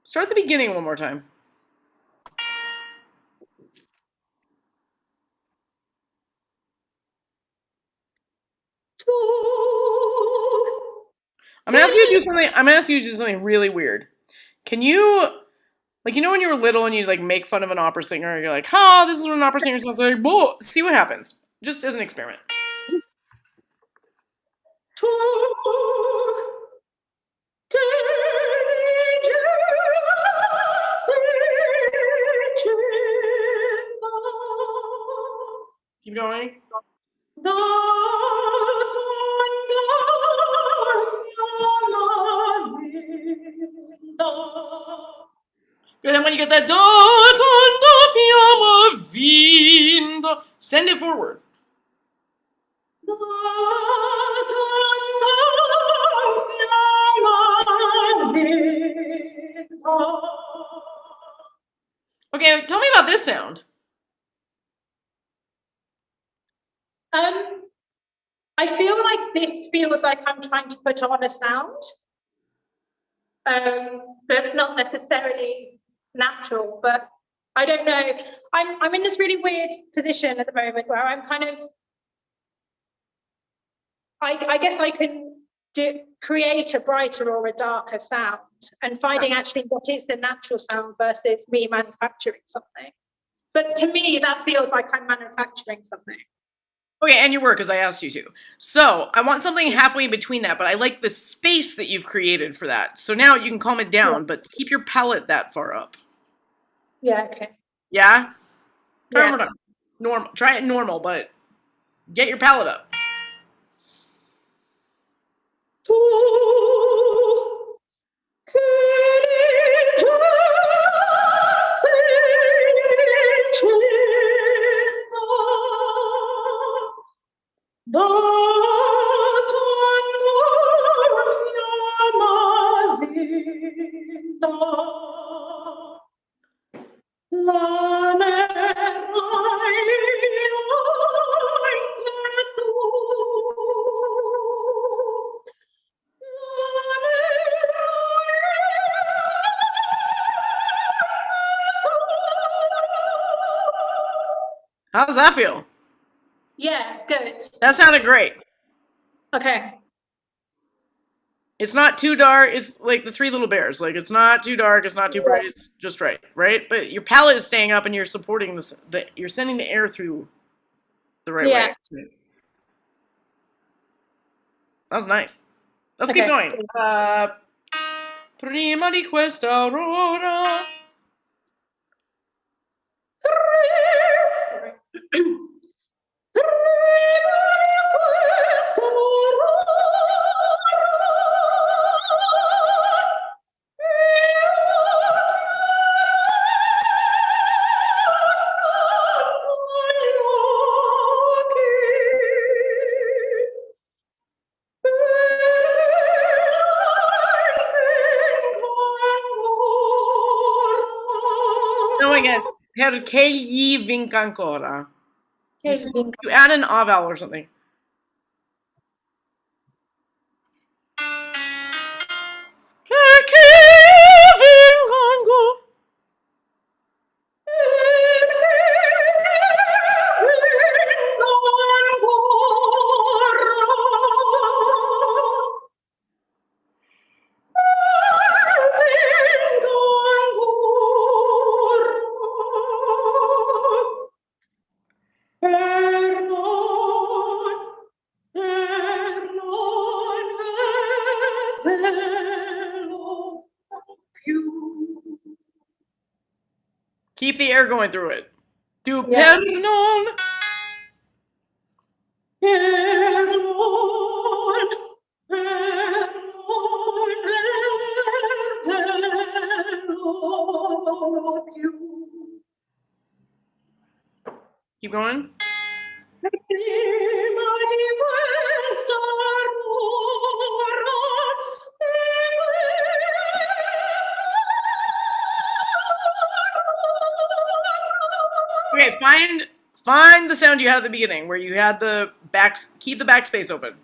Start the beginning one more time. I'm gonna ask you to do something really weird. Can you, like, you know when you were little and you like make fun of an opera singer, you're like, "Ha, this is what an opera singer sounds like." Whoa. See what happens. Just as an experiment. Keep going. Good, and when you get that fiamma vinto, send it forward. Okay, tell me about this sound. I feel like this feels like I'm trying to put on a sound. But it's not necessarily natural, but I don't know. I'm in this really weird position at the moment where I'm kind of, I guess I can create a brighter or a darker sound, and finding actually what is the natural sound versus me manufacturing something. But to me, that feels like I'm manufacturing something. Okay, and your work, as I asked you to. So I want something halfway in between that, but I like the space that you've created for that. So now you can calm it down, but keep your palette that far up. Yeah, okay. Yeah? Try Yeah. it one more time. Normal. Try it normal, but get your palette up. How does that feel? Yeah, good. That sounded great. Okay. It's not too dark. It's like the Three Little Bears. Like it's not too dark. It's not too bright. It's just right, right? But your palate is staying up, and you're supporting this. You're sending the air through the right way. That was nice. Let's keep going. Prima di questa aurora. No, again. Perché gli vinca ancora? You add an a vowel or something. Perché vinca ancora? Keep the air going through it. Do pernon. Keep going. Okay, find the sound you had at the beginning where you had the backs. Keep the backspace open.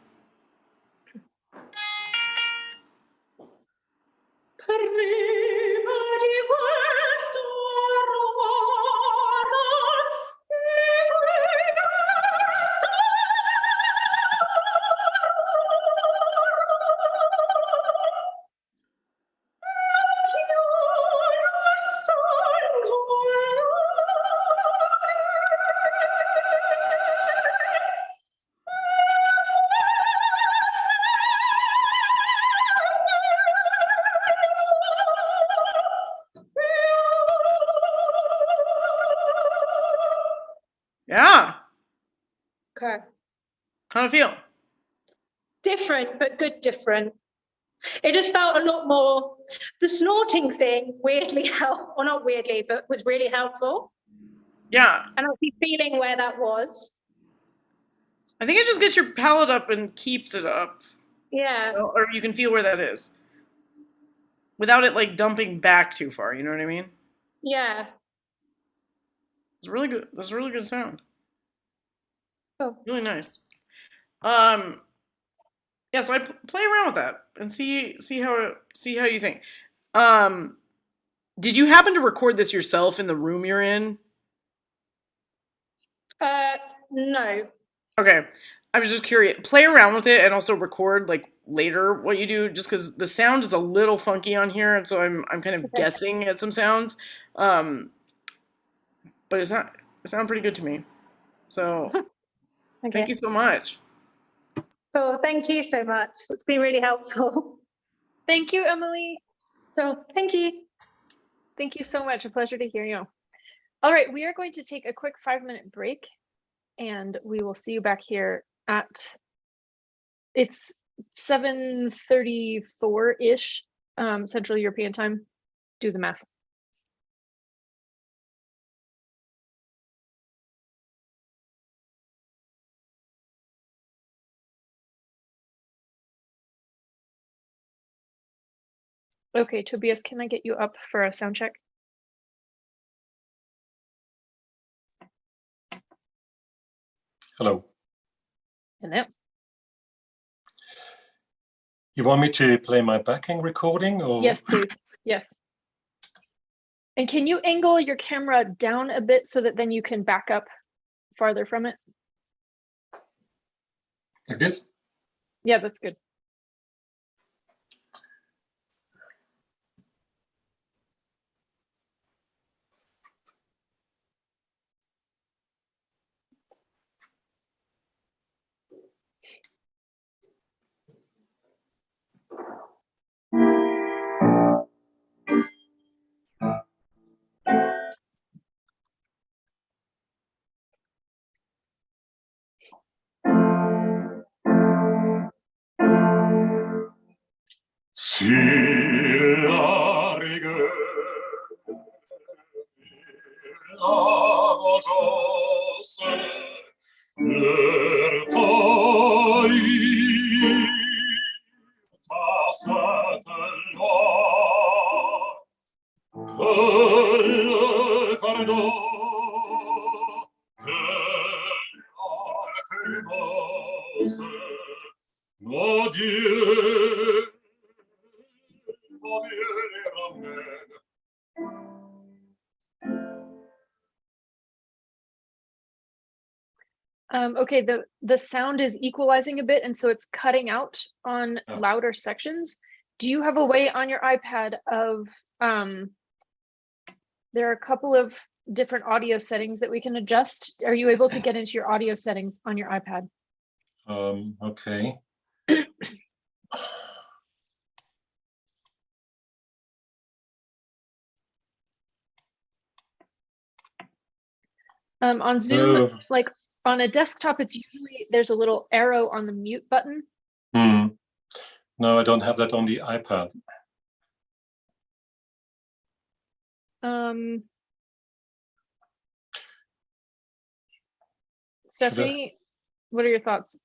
Yeah. Okay. How do it feel? Different, but good different. It just felt a lot more, the snorting thing weirdly helped, or not weirdly, but was really helpful. Yeah. And I'll be feeling where that was. I think it just gets your palate up and keeps it up. Yeah. Or you can feel where that is. Without it like dumping back too far, you know what I mean? Yeah. It's really good. That's a really good sound. Cool. Really nice. Yeah, so I play around with that and see how you think. Did you happen to record this yourself in the room you're in? No. Okay. I was just curious. Play around with it and also record like later what you do, just because the sound is a little funky on here, and so I'm kind of guessing at some sounds. But it sound pretty good to me. So thank you so much. Cool. Thank you so much. It's been really helpful. Thank you, Emily. So thank you. Thank you so much. A pleasure to hear you. All right, we are going to take a quick 5-minute break, and we will see you back here at, it's 7:34-ish Central European time. Do the math. Okay, Tobias, can I get you up for a sound check? Hello. Hello. You want me to play my backing recording, or? Yes, please. Yes. And can you angle your camera down a bit so that then you can back up farther from it? Like this? Yeah, that's good. Okay, the sound is equalizing a bit, and so it's cutting out on louder sections. Do you have a way on your iPad of, there are a couple of different audio settings that we can adjust. Are you able to get into your audio settings on your iPad? Okay. On Zoom, like on a desktop, it's usually, there's a little arrow on the mute button. No, I don't have that on the iPad. Stephanie, what are your thoughts?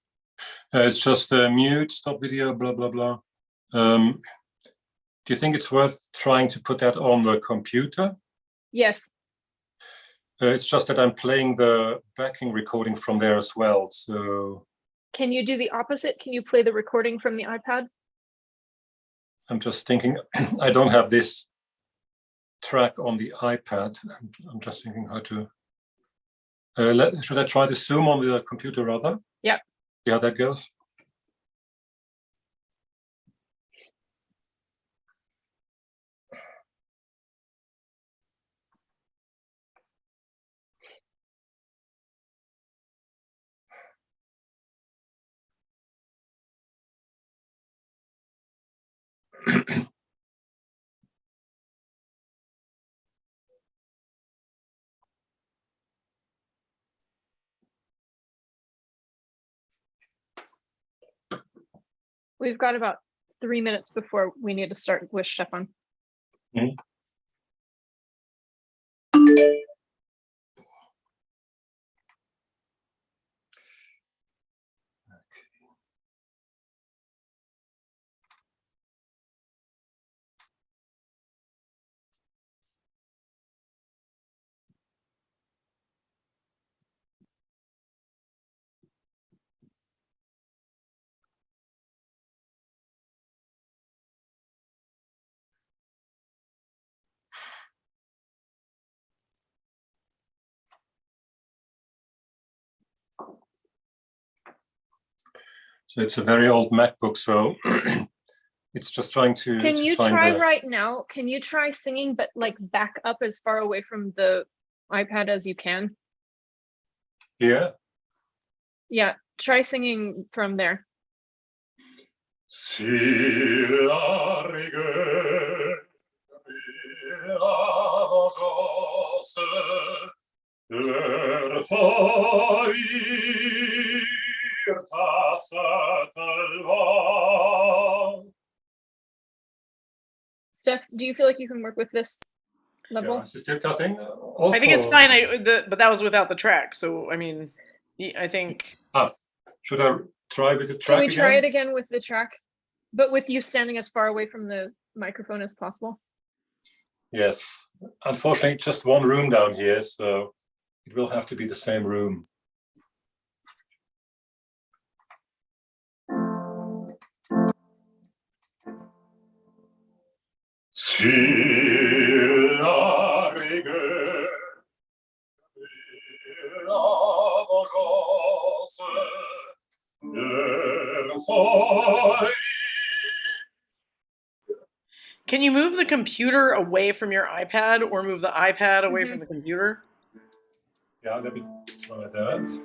It's just mute, stop video, blah, blah, blah. Do you think it's worth trying to put that on the computer? Yes. It's just that I'm playing the backing recording from there as well, so... Can you do the opposite? Can you play the recording from the iPad? I'm just thinking, I don't have this track on the iPad. I'm just thinking how to... should I try to Zoom on the computer rather? Yeah. See how that goes? We've got about 3 minutes before we need to start with Stephan. So it's a very old MacBook, so it's just trying to Can you find try the... right now? Can you try singing, but like back up as far away from the iPad as you can? Yeah. Yeah, try singing from there. Steph, do you feel like you can work with this level? Yeah, is it still cutting? I think it's fine. But that was without the track, so I mean, I think. Should I try with the track? Can we try it again with the track, but with you standing as far away from the microphone as possible? Yes. Unfortunately, just one room down here, so it will have to be the same room. Can you move the computer away from your iPad or move the iPad away from the computer? Yeah, let me try that.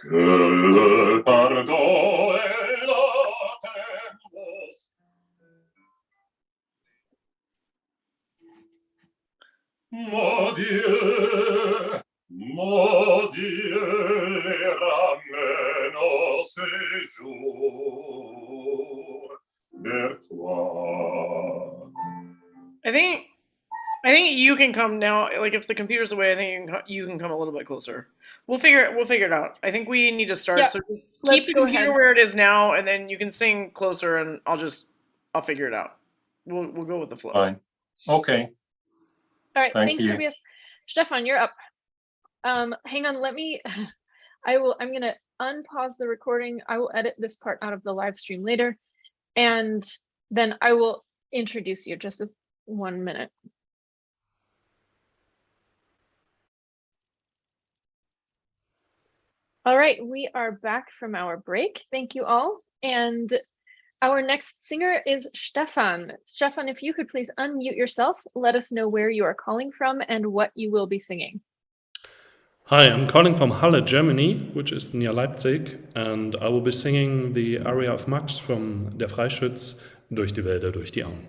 Que pardon est la tempos. Mon Dieu, les ramène au séjour vers toi. I think you can come now. Like if the computer's away, I think you can come a little bit closer. We'll figure it out. I think we need to start. Yep. So just Let's keep the go computer ahead. where it is now, and then you can sing closer, and I'll figure it out. We'll go with the flow. Fine. Okay. All right, Thank thanks, you. Tobias. Stefan, you're up. Hang on, I'm gonna unpause the recording. I will edit this part out of the live stream later, and then I will introduce you. Just as 1 minute. All right, we are back from our break. Thank you all. And our next singer is Stefan. Stefan, if you could please unmute yourself, let us know where you are calling from and what you will be singing. Hi, I'm calling from Halle, Germany, which is near Leipzig, and I will be singing the aria of Max from Der Freischütz, Durch die Wälder, durch die Auen.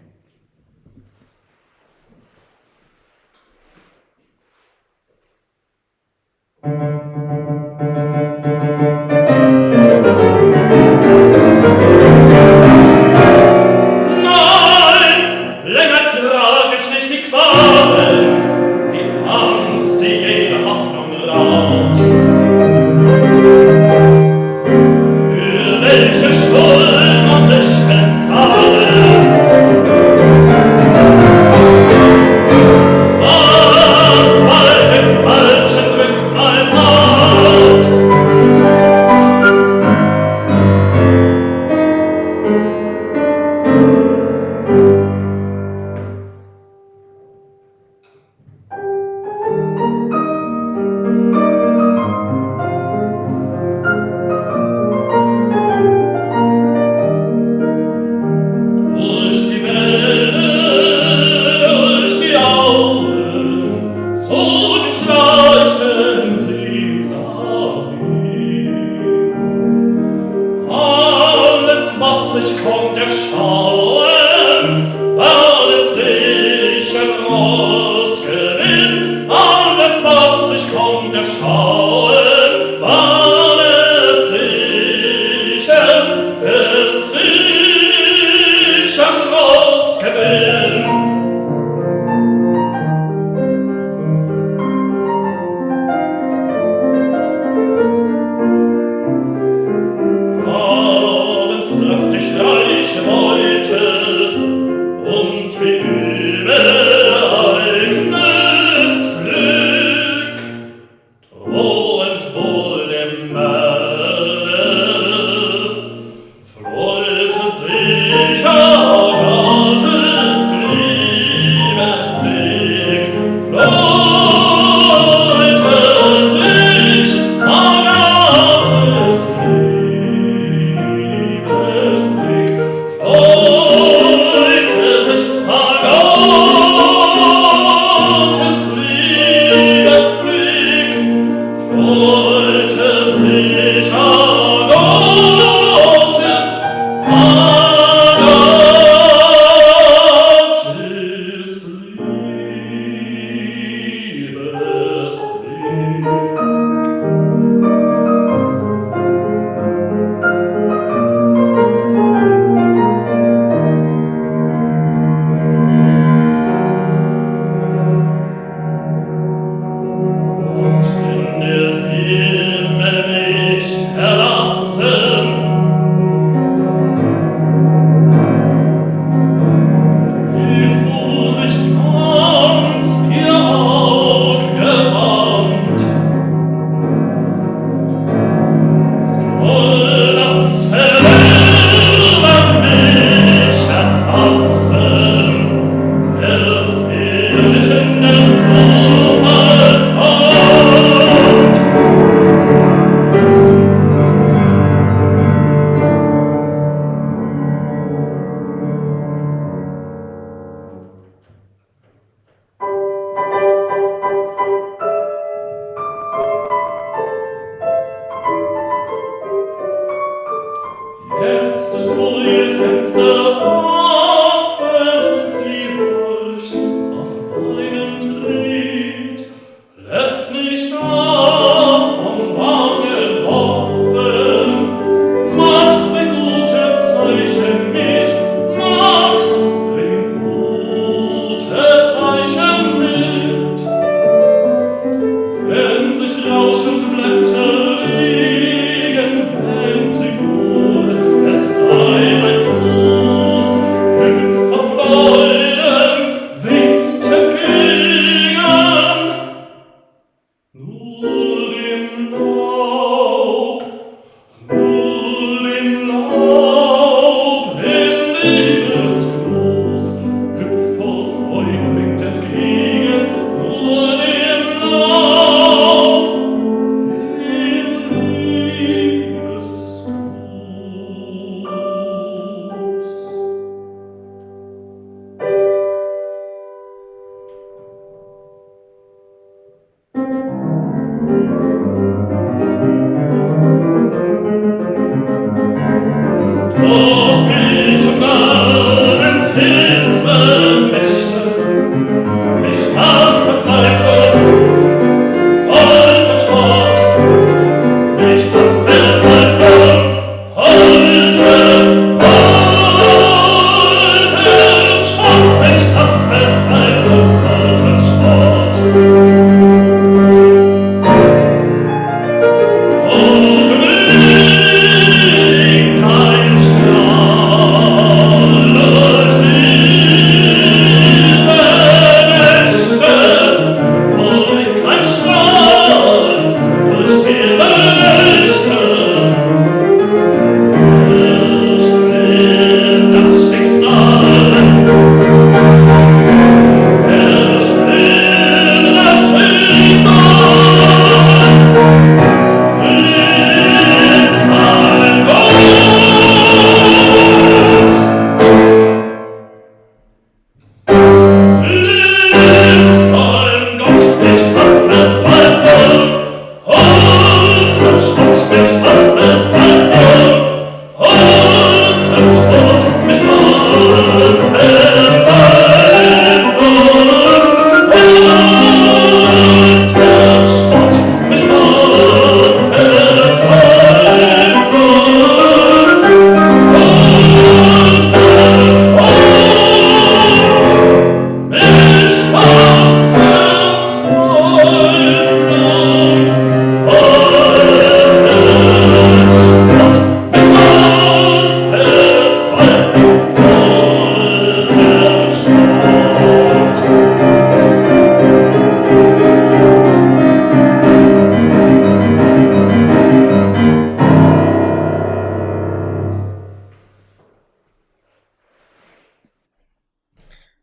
Oh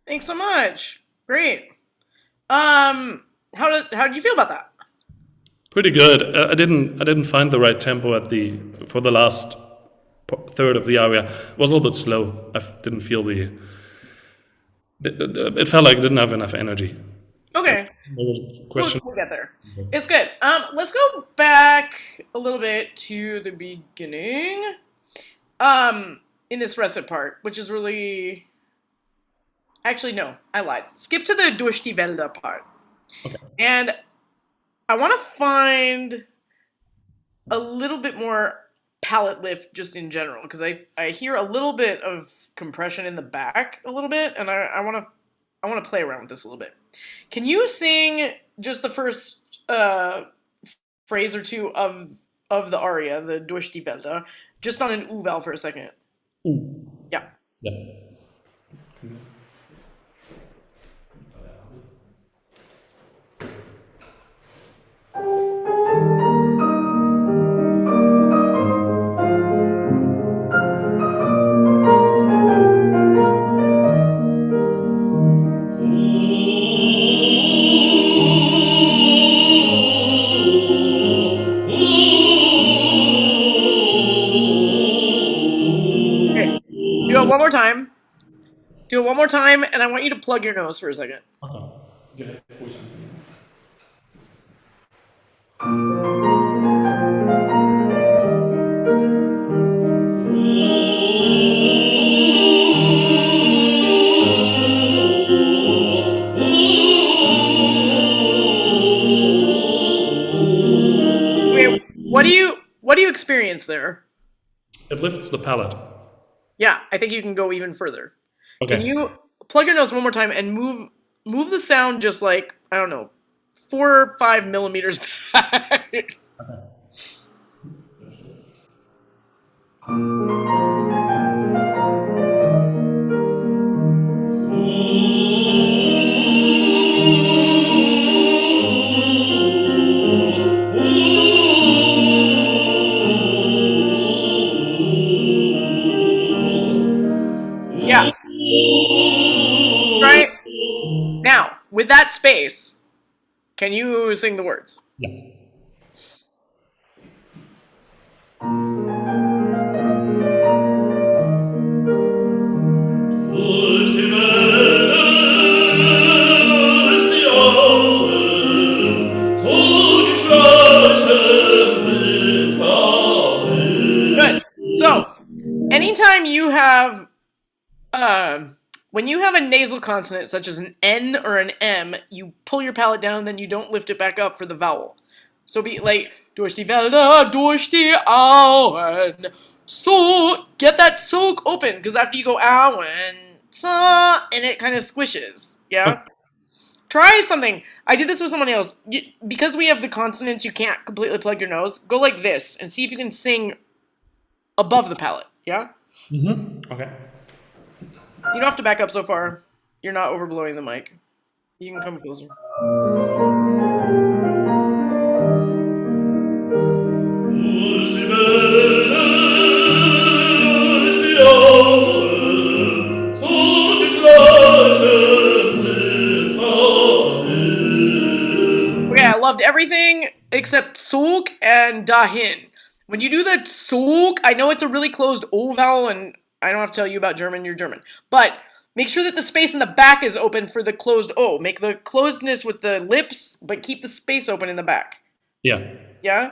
Thanks so much. Great. How did you feel about that? Pretty good. I didn't find the right tempo for the last third of the aria. It was a little bit slow. I didn't feel it felt like it didn't have enough energy. Okay. Question. We'll get there. It's good. Let's go back a little bit to the beginning. In this recit part, which is really... Actually, no, I lied. Skip to the Durch die Wälder part. Okay. And I want to find a little bit more palate lift just in general, because I hear a little bit of compression in the back a little bit, and I want to play around with this a little bit. Can you sing just the first phrase or two of the aria, the Durch die Wälder, just on an U-vowel for a second? Ooh. Yeah. Yeah. Do it one more time. Do it one more time, and I want you to plug your nose for a second. do you experience there? It lifts the palate. Yeah, I think you can go even further. Okay. Can you plug your nose one more time and move the sound just like, I don't know, 4 or 5 millimeters back? Yeah. Right? Now, with that space, can you sing the words? Yeah. Good. So, anytime you have, when you have a nasal consonant such as an N or an M, you pull your palate down, then you don't lift it back up for the vowel. So be like, durch die Wälder, durch die Auen. So, get that soak open, because after you go Auen, so, and it kind of squishes, yeah? Try something. I did this with someone else. Because we have the consonants, you can't completely plug your nose. Go like this, and see if you can sing above the palate, yeah? Mm-hmm. Okay. You don't have to back up so far. You're not overblowing the mic. You can come closer. Okay, I loved everything except soak and dahin. When you do the soak, I know it's a really closed O vowel, and I don't have to tell you about German, you're German. But make sure that the space in the back is open for the closed O. Make the closedness with the lips, but keep the space open in the back. Yeah. Yeah?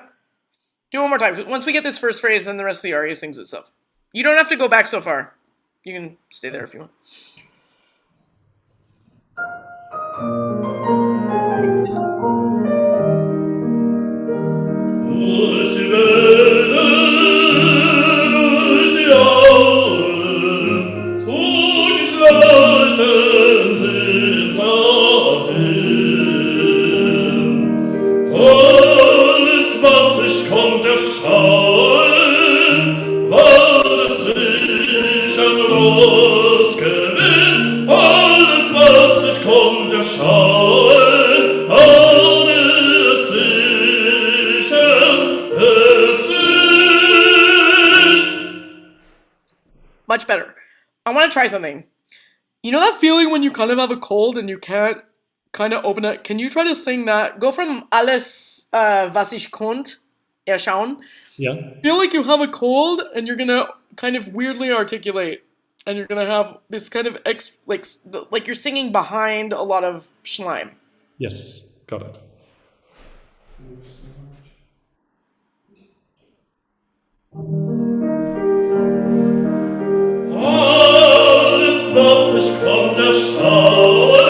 Do it one more time. Once we get this first phrase, then the rest of the aria sings itself. You don't have to go back so far. You can stay there if you want. Much better. I want to try something. You know that feeling when you kind of have a cold and you can't kind of open it? Can you try to sing that? Go from alles, was ich konnt, erschauen. Yeah. Feel like you have a cold and you're going to kind of weirdly articulate. And you're going to have this kind of, like you're singing behind a lot of schleim. Yes. Got it. Alles, was ich konnte erschauen,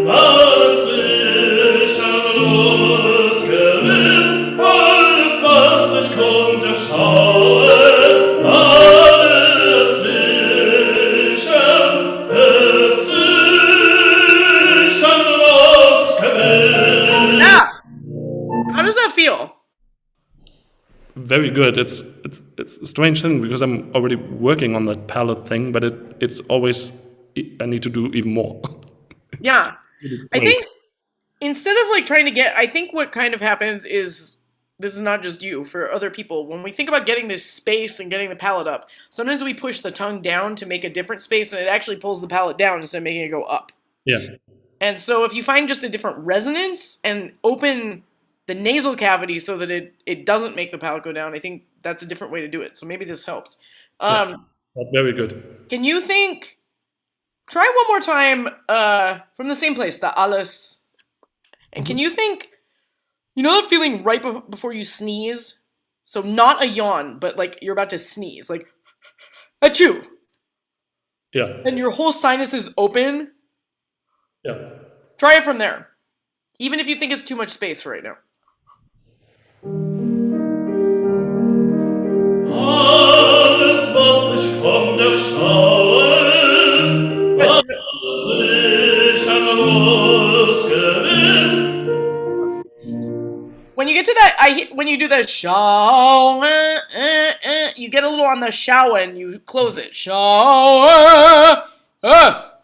alles ich an Losgewinn. Alles, was ich konnte erschauen, alles ich an Losgewinn. Yeah! How does that feel? Very good. It's a strange thing because I'm already working on that palette thing, but it's always I need to do even more. Yeah. I think instead of like trying to get, I think what kind of happens is, this is not just you, for other people, when we think about getting this space and getting the palette up, sometimes we push the tongue down to make a different space and it actually pulls the palette down instead of making it go up. Yeah. And so if you find just a different resonance and open the nasal cavity so that it doesn't make the palate go down, I think that's a different way to do it. So maybe this helps. Very good. Can you think, try one more time from the same place, the alles. And can you think, you know that feeling right before you sneeze? So not a yawn, but like you're about to sneeze, like, achoo. Yeah. And your whole sinus is open. Yeah. Try it from there. Even if you think it's too much space for right now. when you get to that, when you do the show, you get a little on the show and you close it. Show,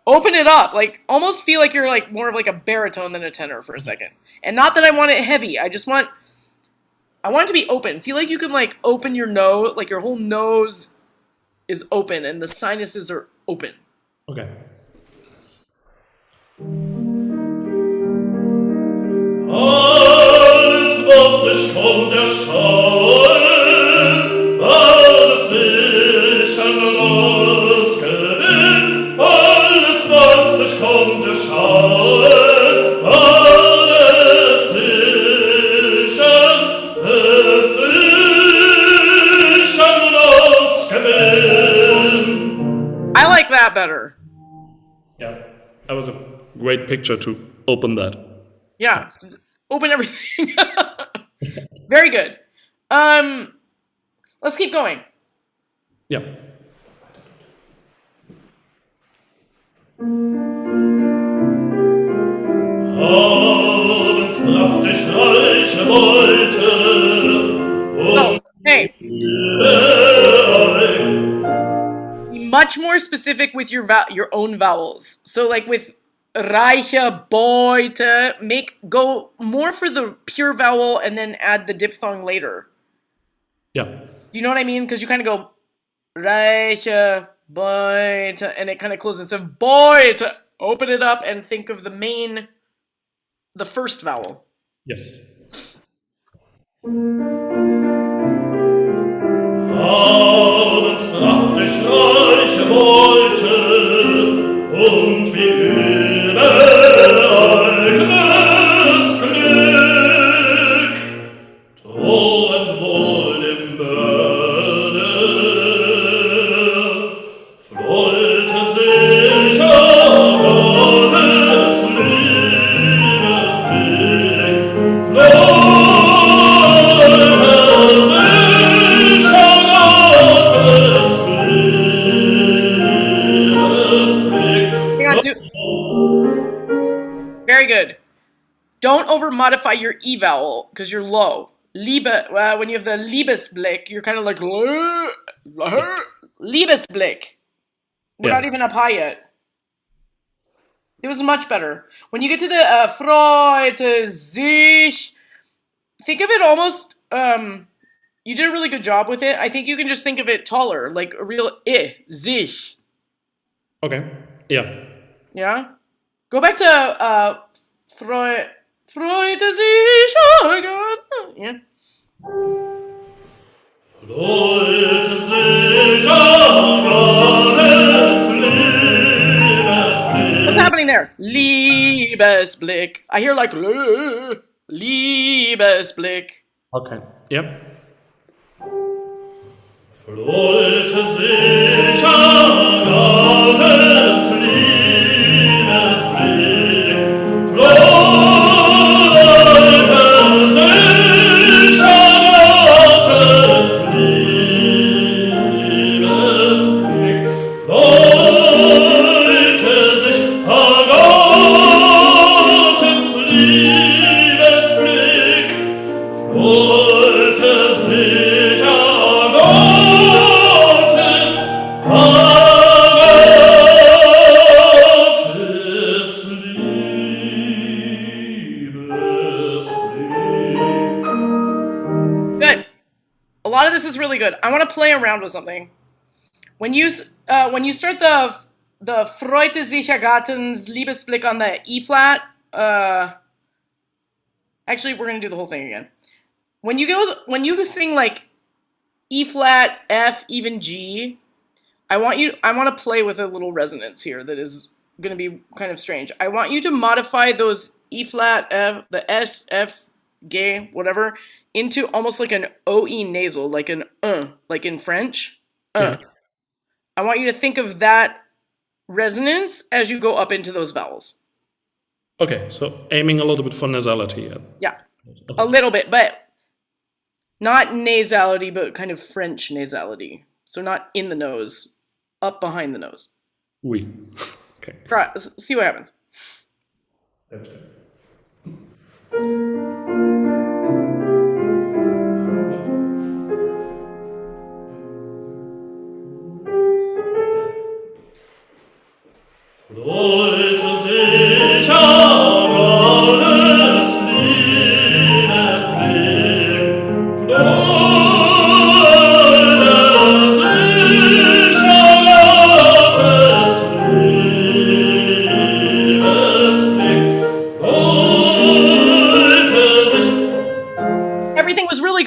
open it up. Like, almost feel like you're like more of like a baritone than a tenor for a second. And not that I want it heavy. I want it to be open. Feel like you can like open your nose, like your whole nose is open and the sinuses are open. Okay. Alles, was ich konnte schauen, alles ich an losgewinn. Alles, was ich konnte schauen, alles ich an losgewinn. I like that better. Yeah, that was a great picture to open that. Yeah, open everything. Very good. Let's keep going. Yeah. Abends brachte ich reiche Beute. Oh, hey. Be much more specific with your own vowels. So like with reiche Beute, go more for the pure vowel and then add the diphthong later. Yeah. Do you know what I mean? Because you kind of go reiche Beute and it kind of closes. So Beute, open it up and think of the first vowel. Yes. Abends brachte ich reiche Beute und wie eigenes Glück, drohend wohl dem Mörder, freute sich Gottes Liebesblick, freute sich Gottes Liebesblick. Hang on, very good. Don't over modify your E vowel because you're low. When you have the Liebesblick, you're kind of like Liebesblick. We're not even up high yet. It was much better. When you get to the freute sich, think of it almost, you did a really good job with it. I think you can just think of it taller, like a real sich. Okay. Yeah. Yeah? Go back to freute sich, oh God. Yeah. Freute sich Gottes Liebesblick. What's happening there? Liebesblick. I hear like Liebesblick. Okay. Yep. Freute sich Gottes Liebesblick. Freute sich Gottes Liebesblick. Freute sich Gottes Liebesblick. Freute sich Good. A lot of this is really good. I want to play around with something. When you start the Freute sich Gottes Liebesblick on the E flat, actually we're gonna do the whole thing again. When you sing like E flat, F, even G, I want to play with a little resonance here that is going to be kind of strange. I want you to modify those E flat, F, the S, F, G, whatever, into almost like an OE nasal, like an like in French. Yeah. I want you to think of that resonance as you go up into those vowels. Okay, so aiming a little bit for nasality. Yeah, a little bit, but not nasality, but kind of French nasality. So not in the nose, up behind the nose. Oui. Okay. Try, see what happens. That's it.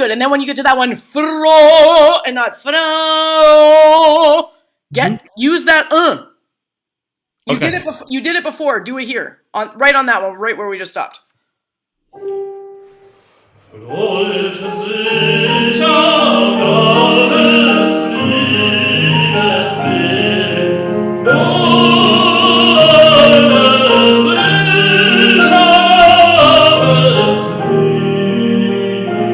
good. And then when you get to that one, fro, and not fro, use that You Okay. did it. You did it before. Do it here, right on that one, right where we just stopped. Wollte sich an alles Liebes Blick, wollte sich alles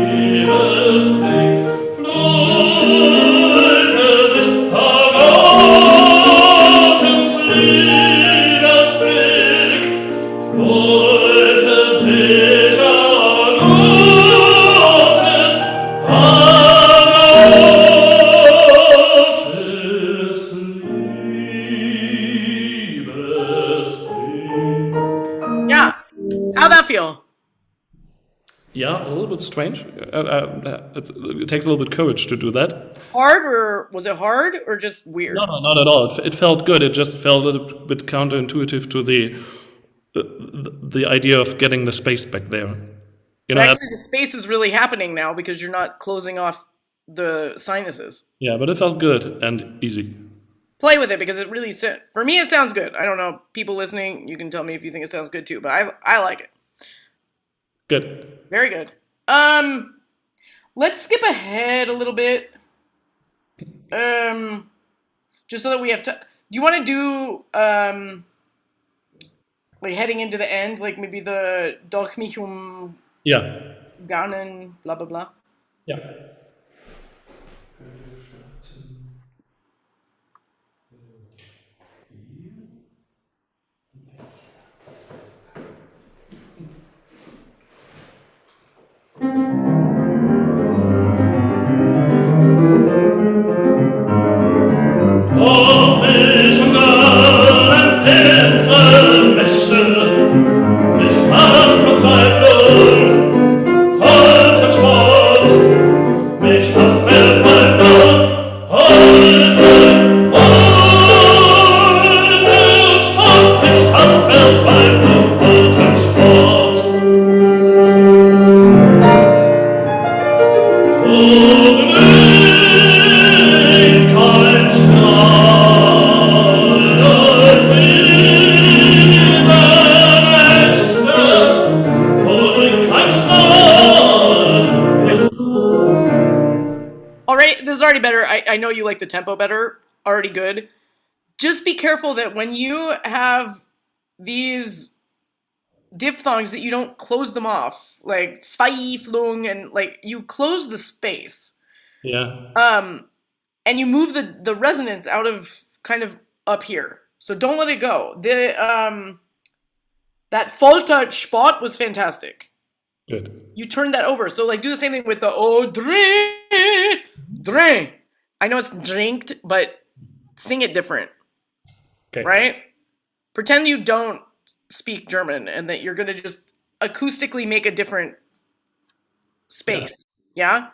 Liebes Blick, wollte sich an Gottes Liebes Blick, wollte sich an How'd that feel? Yeah, a little bit strange. It takes a little bit courage to do that. Hard, or was it hard, or just weird? No, not at all. It felt good. It just felt a little bit counterintuitive to the idea of getting the space back there. You know, actually, the space is really happening now because you're not closing off the sinuses. Yeah, but it felt good and easy. Play with it because it really, for me, it sounds good. I don't know, people listening, you can tell me if you think it sounds good too, but I like it. Good. Very good. Let's skip ahead a little bit. Just so that we have to. Do you want to do like heading into the end, like maybe the Doch mich garnen, blah blah blah. Yeah. Auf mich umgangen finstere Mächte, mich fast Verzweiflung, foltert Spott, mich fast Verzweiflung, foltert Spott, mich fast Verzweiflung, foltert Spott. This is already better. I know you like the tempo better. Already good. Just be careful that when you have these diphthongs that you don't close them off, like Zweiflung, and like you close the space. Yeah. And you move the resonance out of kind of up here. So don't let it go. That Folter Sport was fantastic. Good. You turned that over. So like do the same thing with the drink. I know it's drinked, but sing it different. Okay. Right? Pretend you don't speak German and that you're going to just acoustically make a different space. Yeah?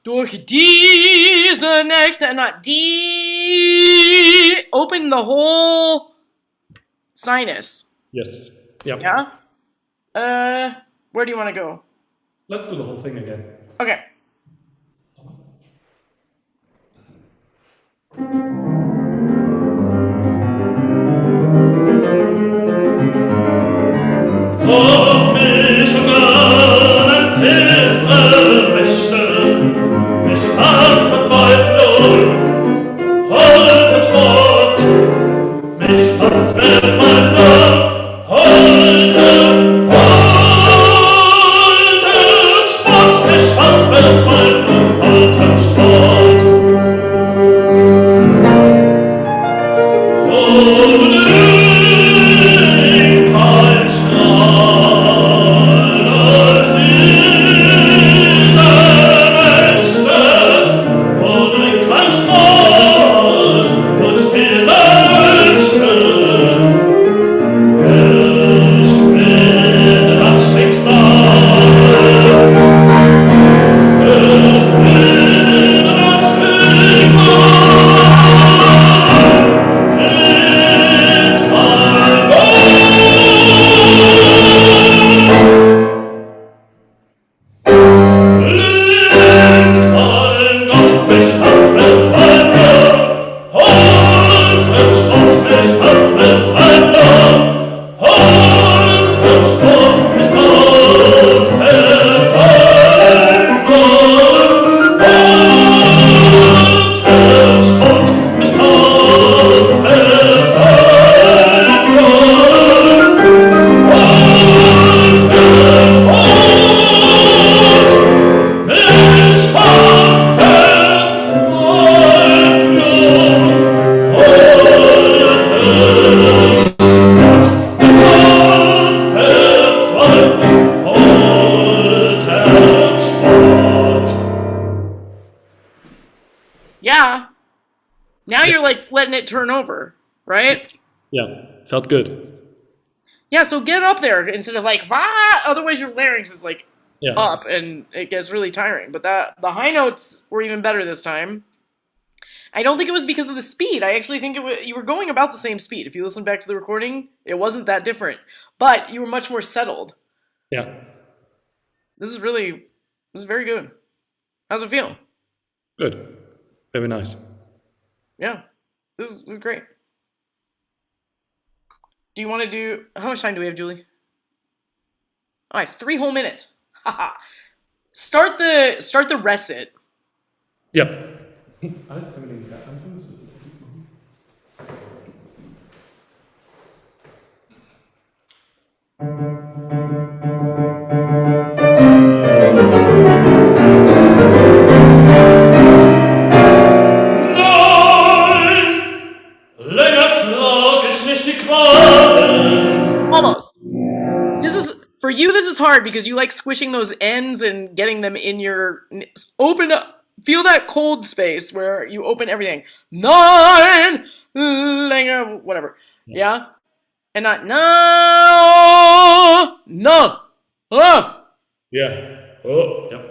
Durch diese Nächte, not die. Open the whole sinus. Yes. Yep. Yeah? Where do you want to go? Let's do the whole thing again. Okay. Auf mich umgangen finstere Mächte, mich fast Verzweiflung, foltert Spott, mich fast Verzweiflung, foltert Spott, mich fast Verzweiflung, foltert Spott. Kein Strahl letting it turn over, right? Yeah, felt good. Yeah, so get up there instead of like, va. Otherwise your larynx is like up and it gets really tiring. But the high notes were even better this time. I don't think it was because of the speed. I actually think you were going about the same speed. If you listen back to the recording, it wasn't that different. But you were much more settled. Yeah. This is very good. How's it feel? Good. Very nice. Yeah. This is great. Do you want to do... How much time do we have, Julie? All right, 3 whole minutes. Start the recit. Yep. Almost. For you, this is hard because you like squishing those ends and getting them in your... Open up. Feel that cold space where you open everything. 9, whatever. Yeah? And not no. Yeah. Oh, yep.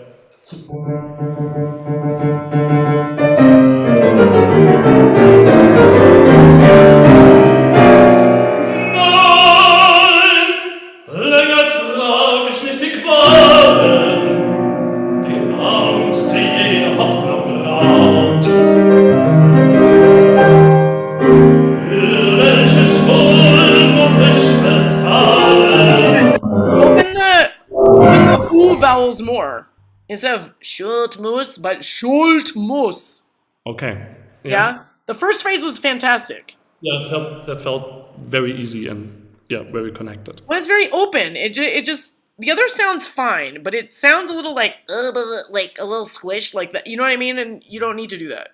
Vowels more instead of schult muss, but schult muss. Okay. Yeah. The first phrase was fantastic. Yeah, that felt very easy and very connected. Well, it's very open. It just the other sounds fine, but it sounds a little like a little squished like that. You know what I mean? And you don't need to do that.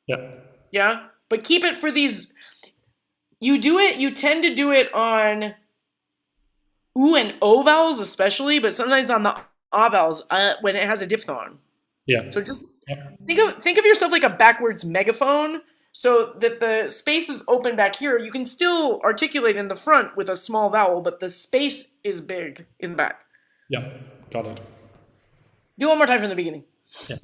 Yeah. Yeah. But keep it for these. You tend to do it on oo and o vowels especially, but sometimes on the a vowels when it has a diphthong. Yeah. So just think of yourself like a backwards megaphone, so that the space is open back here. You can still articulate in the front with a small vowel, but the space is big in the back. Yeah, got it. Do one more time from the beginning. Yeah.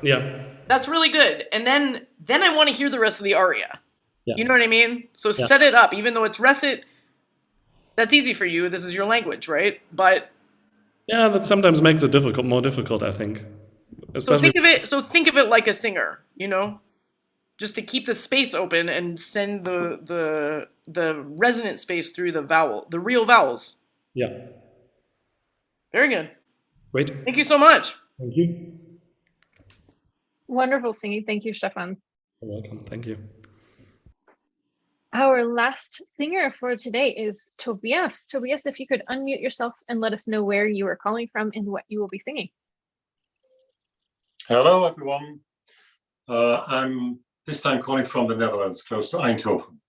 Yeah. That's really good. And then I want to hear the rest of the aria. Yeah. You know what I mean? So set it up, even though it's recit. That's easy for you. This is your language, right? But yeah, that sometimes makes it more difficult, I think. Especially... So think of it like a singer, you know? Just to keep the space open and send the resonant space through the real vowels. Yeah. Very good. Great. Thank you so much. Thank you. Wonderful singing. Thank you, Stephan. You're welcome. Thank you. Our last singer for today is Tobias. Tobias, if you could unmute yourself and let us know where you are calling from and what you will be singing. Hello, everyone. I'm this time calling from the Netherlands, close to Eindhoven.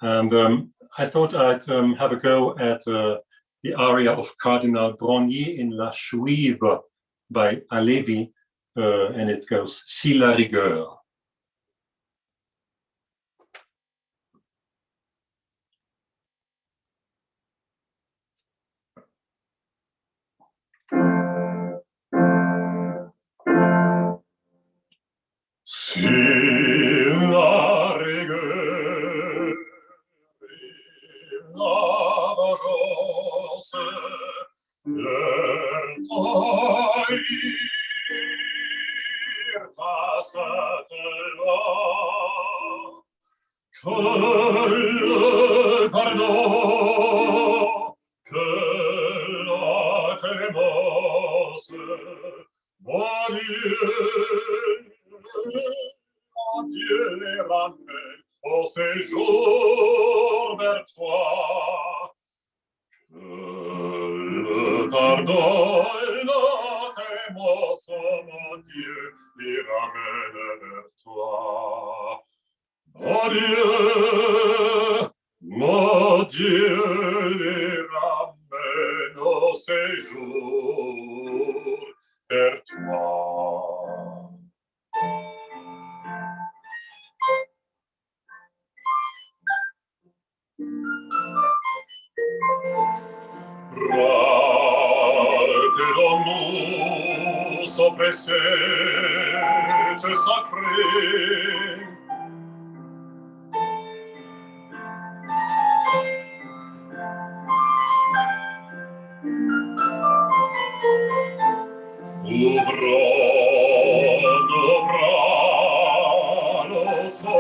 And I thought I'd have a go at the aria of Cardinal Brognier in La Chouive by Alevi, and it goes Si la rigueur. Si la rigueur, la vengeance, leur taille que le pardon, que la clémence, mon Dieu les ramène au séjour vers toi. Que le pardon et la clémence, mon Dieu, les ramène vers toi. Mon Dieu, les ramène au séjour vers toi. Rappelons-nous au précepte sacré. Ouvrons nos bras, nos sons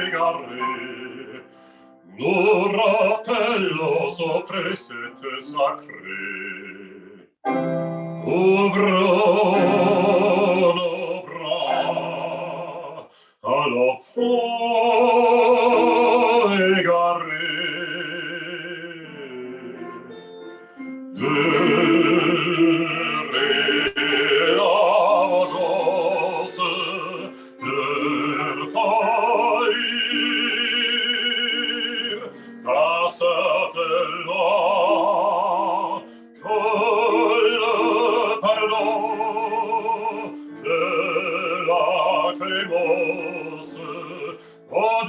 égarés, nous rappelons au précepte sacré. Ouvrons nos bras à l'enfant égaré. De réagence, leur faillir à cette loi, que le pardon, que la clémence, oh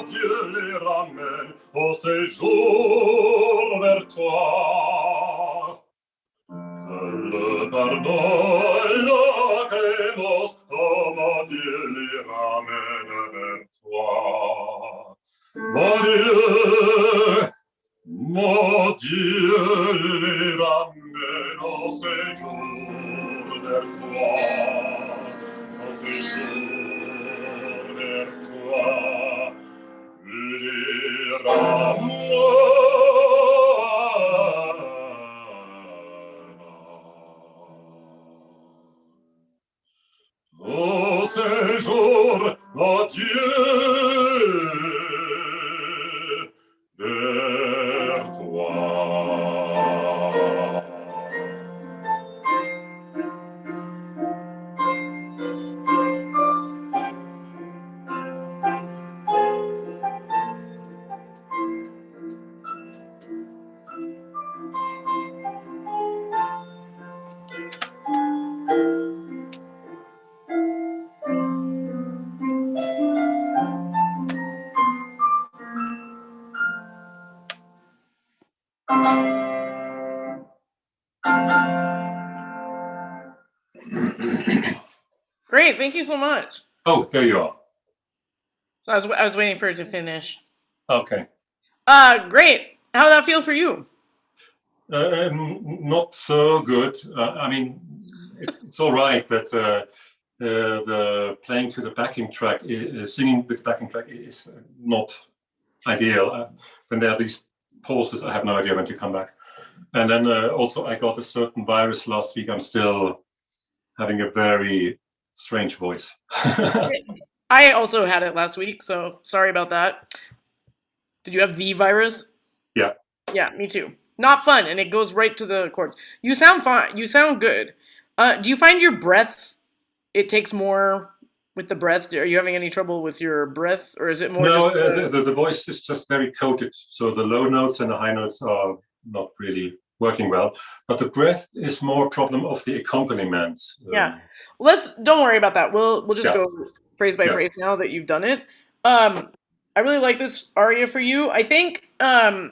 Dieu les ramène au séjour vers toi. Que le pardon et la clémence, oh mon Dieu, les ramène vers toi. Mon Dieu, les ramène au séjour vers toi. Au séjour vers toi. Les ramène au séjour, mon Dieu, vers toi. Great, thank you so much. Oh, there you are. So I was waiting for it to finish. Okay. Great. How did that feel for you? Not so good. I mean, it's all right that the playing to the backing track, singing with the backing track is not ideal. When there are these pauses, I have no idea when to come back. And then also I got a certain virus last week. I'm still having a very strange voice. I also had it last week, so sorry about that. Did you have the virus? Yeah. Yeah, me too. Not fun, and it goes right to the chords. You sound fine. You sound good. Do you find your breath, it takes more with the breath? Are you having any trouble with your breath, or is it more? No, the voice is just very coated. So the low notes and the high notes are not really working well. But the breath is more problem of the accompaniment. Yeah. Don't worry about that. We'll just go phrase by phrase now that you've done it. I really like this aria for you. I think the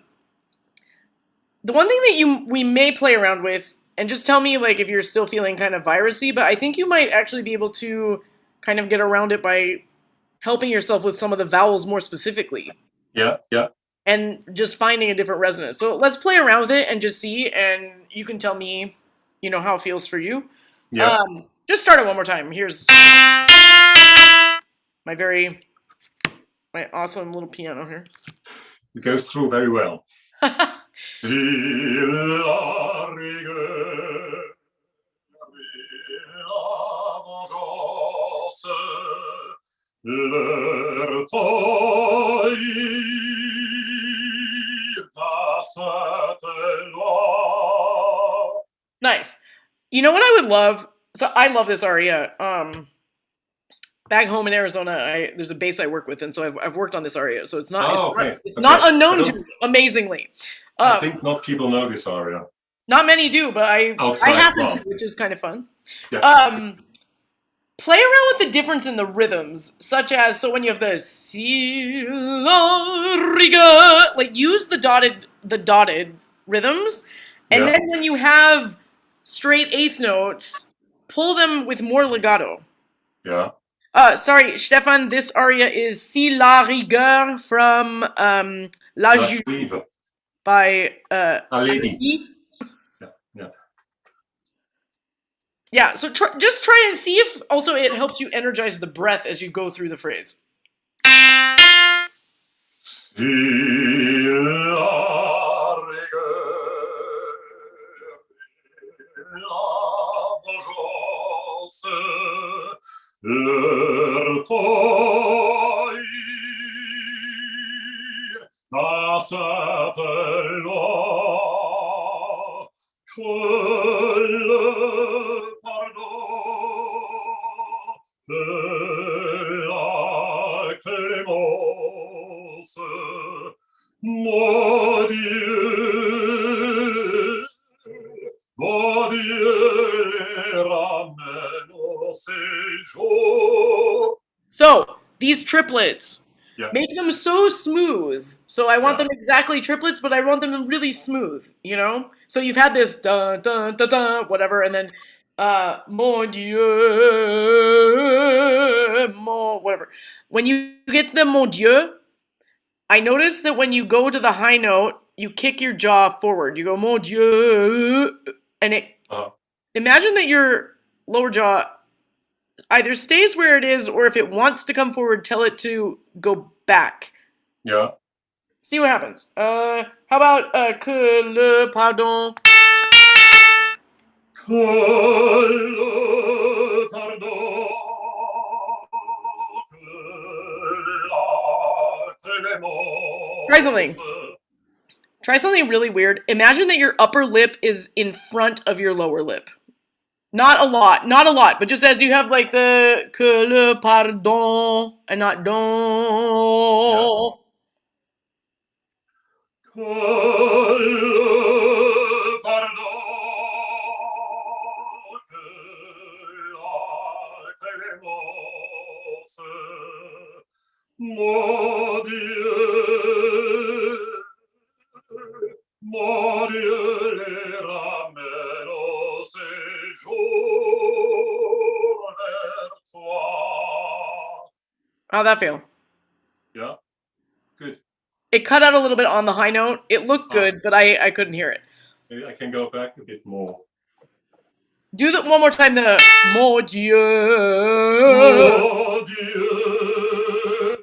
one thing that we may play around with, and just tell me like if you're still feeling kind of virusy, but I think you might actually be able to kind of get around it by helping yourself with some of the vowels more specifically. Yeah. And just finding a different resonance. So let's play around with it and just see, and you can tell me, how it feels for you. Yeah. Just start it one more time. Here's... my awesome little piano here. It goes through very well. Nice. You know what I would love? So I love this aria. Back home in Arizona, there's a bass I work with, and so I've worked on this aria. So it's not not unknown to me, amazingly. I think not people know this aria. Not many do, but I happen to, which is kind of fun. Yeah. Play around with the difference in the rhythms, such as, so when you have the si la riga, like use the dotted rhythms, and then when you have straight eighth notes, pull them with more legato. Yeah. Sorry, Stephan, this aria is Si la rigueur from La Juive by Aledi. Yeah, so just try and see if also it helps you energize the breath as you go through the phrase. So, these triplets, make them so smooth. So I want them exactly triplets, but I want them really smooth, you know? So you've had this dun dun dun dun, whatever, and then mon Dieu, mon, whatever. When you get to the mon Dieu, I notice that when you go to the high note, you kick your jaw forward. You go mon Dieu, and it. Imagine that your lower jaw either stays where it is, or if it wants to come forward, tell it to go back. Yeah. See what happens. How about que le pardon? Que le pardon, que la clémence. Try something. Try something really weird. Imagine that your upper lip is in front of your lower lip. Not a lot, but just as you have like the que le pardon and not don. Que le pardon, que la clémence, mon Dieu les ramène au séjour vers toi. How'd that feel? Yeah, good. It cut out a little bit on the high note. It looked good, but I couldn't hear it. Maybe I can go back a bit more. Do that one more time. The mon Dieu. Mon Dieu,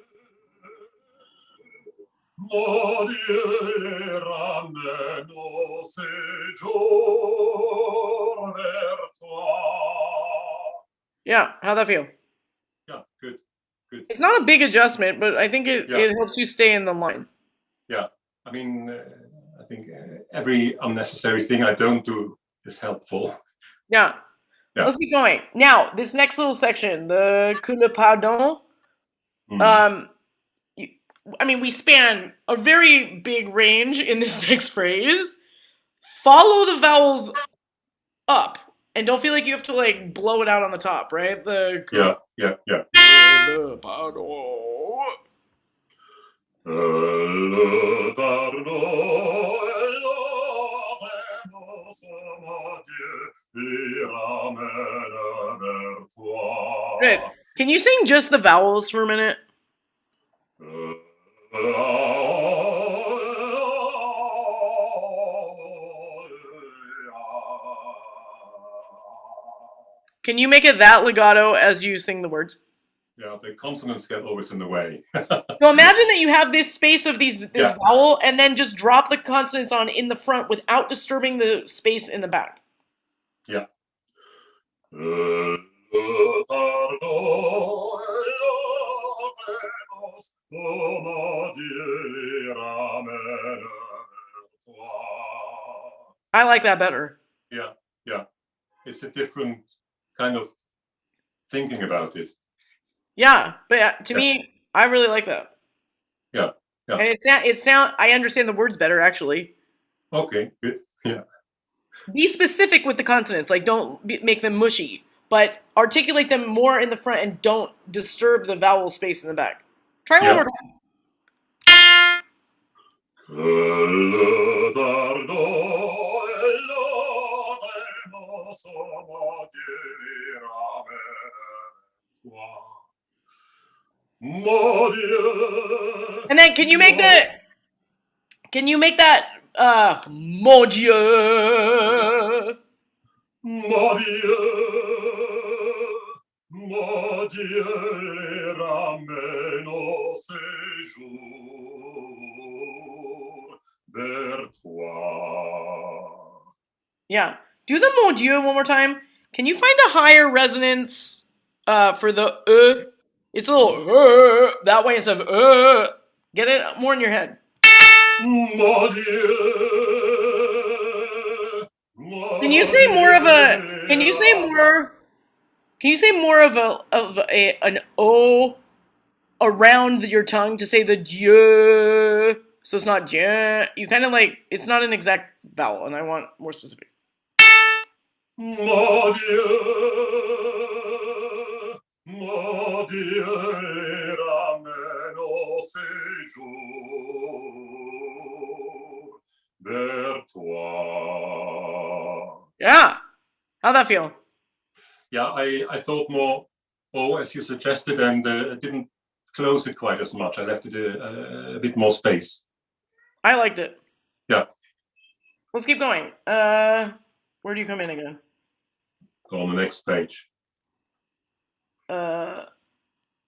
mon Dieu les ramène au séjour vers toi. Yeah, how'd that feel? Yeah, good. It's not a big adjustment, but I think it helps you stay in the line. Yeah, I mean, I think every unnecessary thing I don't do is helpful. Yeah. Let's keep going. Now, this next little section, the que le pardon. I mean, we span a very big range in this next phrase. Follow the vowels up, and don't feel like you have to like blow it out on the top, right? The yeah. Le pardon. Le pardon et la clémence, mon Dieu, les ramène vers toi. Good. Can you sing just the vowels for a minute? Can you make it that legato as you sing the words? Yeah, the consonants get always in the way. So imagine that you have this space of this Yeah. vowel, and then just drop the consonants on in the front without disturbing the space in the back. Yeah. I like that better. Yeah, yeah. It's a different kind of thinking about it. Yeah, but to me, I really like that. Yeah, yeah. And I understand the words better, actually. Okay, good. Yeah. Be specific with the consonants, like don't make them mushy, but articulate them more in the front and don't disturb the vowel space in the back. Try one more time. And then can you make that mon Dieu? Mon Dieu, mon Dieu, les ramène au séjour vers toi. Yeah. Do the mon Dieu one more time. Can you find a higher resonance for the It's a little that way instead of Get it more in your head. Mon Dieu, Can you say more of a? Can you say more of an O around your tongue to say the Dieu? So it's not Dieu. You kind of like it's not an exact vowel, and I want more specific. Mon Dieu, mon Dieu, les ramène au séjour vers toi. Yeah. How'd that feel? Yeah, I thought more, as you suggested, and didn't close it quite as much. I left it a bit more space. I liked it. Yeah. Let's keep going. Where do you come in again? Go on the next page.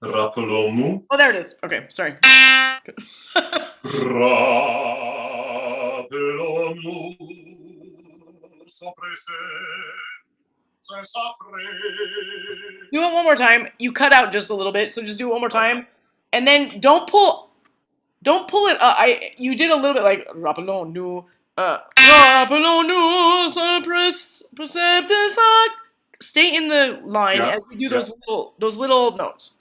Rappelons-nous. Oh, there it is. Okay, sorry. Rappelons-nous, sans presser, c'est sacré. Do it one more time. You cut out just a little bit, so just do it one more time, and then don't pull it. You did a little bit like rappelons-nous. Rappelons-nous, sans presser, stay in the line as you do those little notes.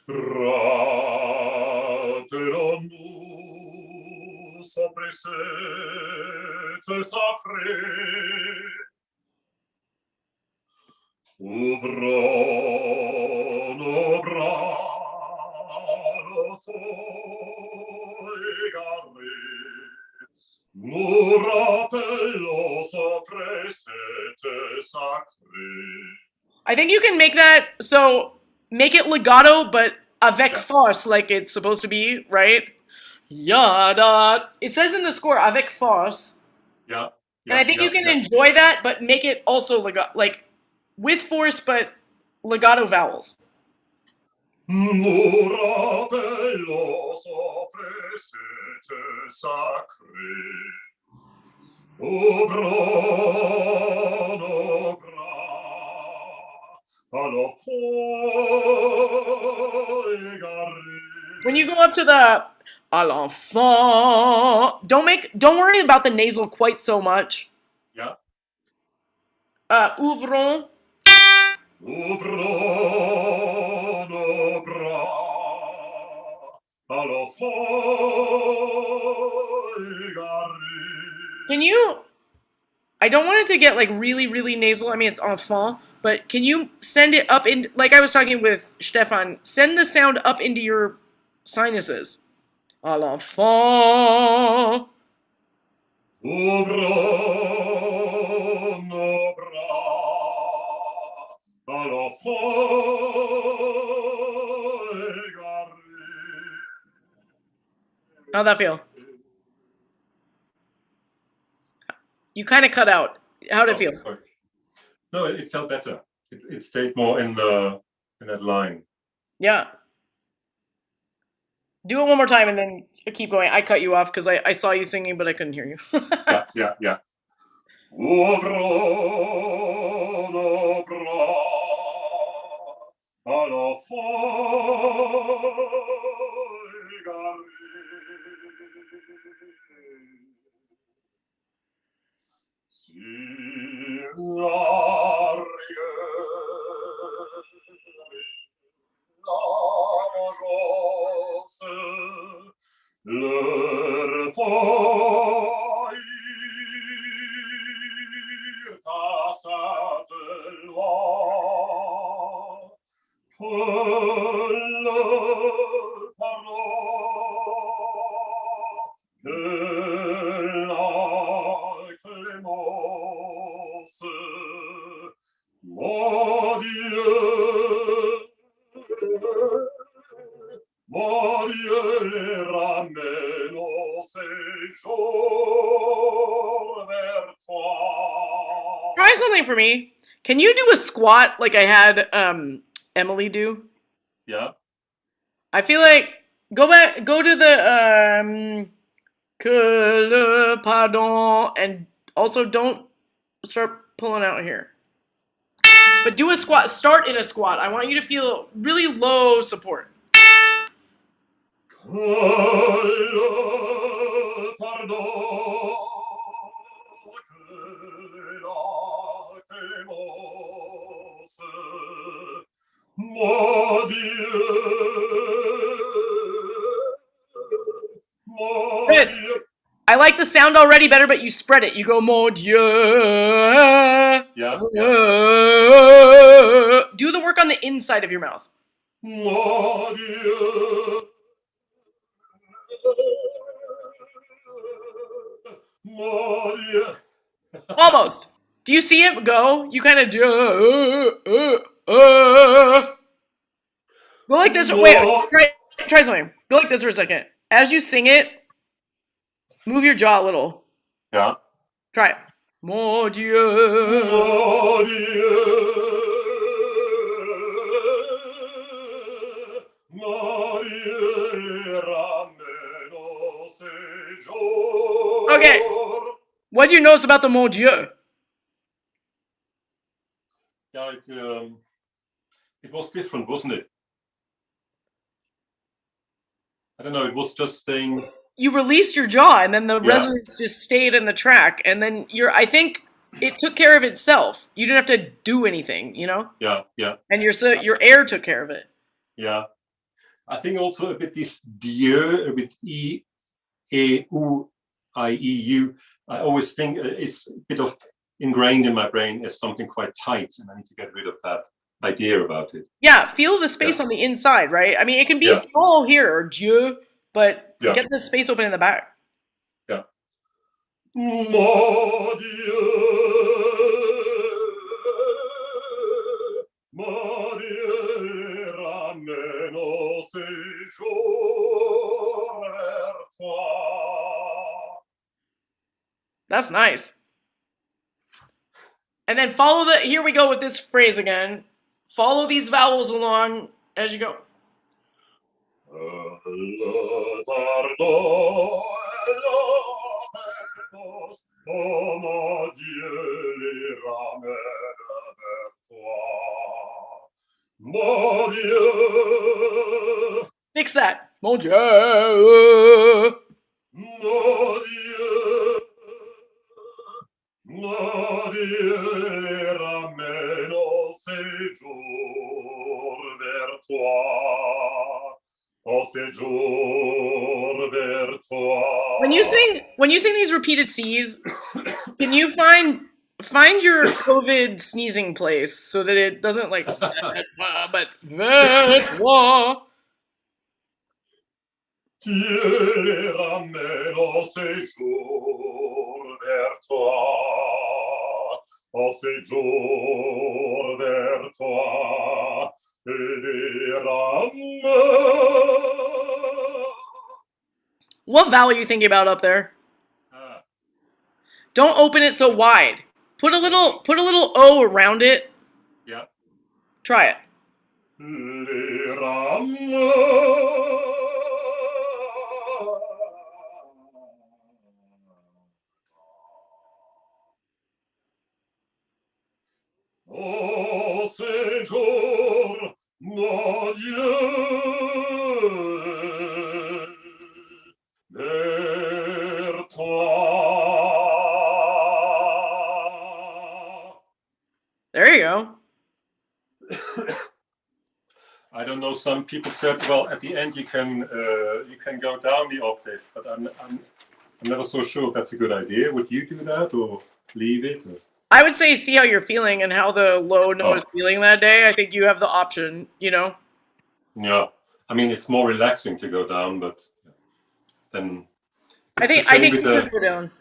Rappelons-nous, sans presser, c'est sacré. Ouvrons nos bras, le faux égaré. Nous rappelons sans presser, c'est sacré. I think you can make that so make it legato, but avec force, like it's supposed to be, right? Yada. It says in the score avec force. Yeah. And I think you can enjoy that, but make it also like with force, but legato vowels. Nous rappelons sans presser, c'est sacré. Ouvrons nos bras à l'enfant égaré. When you go up to the à l'enfant, don't worry about the nasal quite so much. Yeah. Ouvrons. Ouvrons nos bras à l'enfant égaré. Can you? I don't want it to get like really, really nasal. I mean, it's enfant, but can you send it up in, like I was talking with Stephan, send the sound up into your sinuses. À l'enfant. Ouvrons nos bras à l'enfant égaré. How'd that feel? You kind of cut out. How'd it feel? Sorry. No, it felt better. It stayed more in that line. Yeah. Do it one more time and then keep going. I cut you off because I saw you singing, but I couldn't hear you. Yeah. Try something for me. Can you do a squat like I had Emily do? Yeah. I feel like go to the que le pardon, and also don't start pulling out here. But do a squat. Start in a squat. I want you to feel really low support. Good. I like the sound already better, but you spread it. You go, mon Dieu. Yeah. Do the work on the inside of your mouth. Mon Dieu. Mon Dieu. Almost. Do you see it go? You kind of do. Go like this. Wait, try something. Go like this for a second. As you sing it, move your jaw a little. Yeah. Try it. Mon Dieu. Mon Dieu. Mon Dieu. Ramène ces jours. Okay. What do you notice about the Mon Dieu? Yeah, it was different, wasn't it? I don't know, it was just staying. You released your jaw, and then the resonance just stayed in the track, and then I think it took care of itself. You didn't have to do anything, you know? Yeah. And your air took care of it. Yeah. I think also a bit this Dieu, a bit E, E, U, I, E, U. I always think it's a bit of ingrained in my brain as something quite tight, and I need to get rid of that idea about it. Yeah, feel the space on the inside, right? I mean, it can be small here, or Dieu, but get the space open in the back. Yeah. Mon Dieu, mon Dieu, ramène ces jours vers toi. That's nice. And then follow here we go with this phrase again. Follow these vowels along as you go. Fix that. Mon Dieu. Mon Dieu. Mon Dieu, ramène ces jours vers toi. Oh, ces jours vers toi. When you sing these repeated C's, can you find your COVID sneezing place so that it doesn't like but vers toi. Dieu ramène ces jours vers toi, oh ces jours vers toi, et les ramène. What vowel are you thinking about up there? Don't open it so wide. Put a little O around it. Yeah. Try it. Les ramène. I don't know. Some people said, well, at the end you can go down the octave, but I'm never so sure if that's a good idea. Would you do that or leave it? Or? I would say see how you're feeling and how the low note is feeling that day. I think you have the option, you know? Yeah. I mean, it's more relaxing to go down, but then I think you should go down.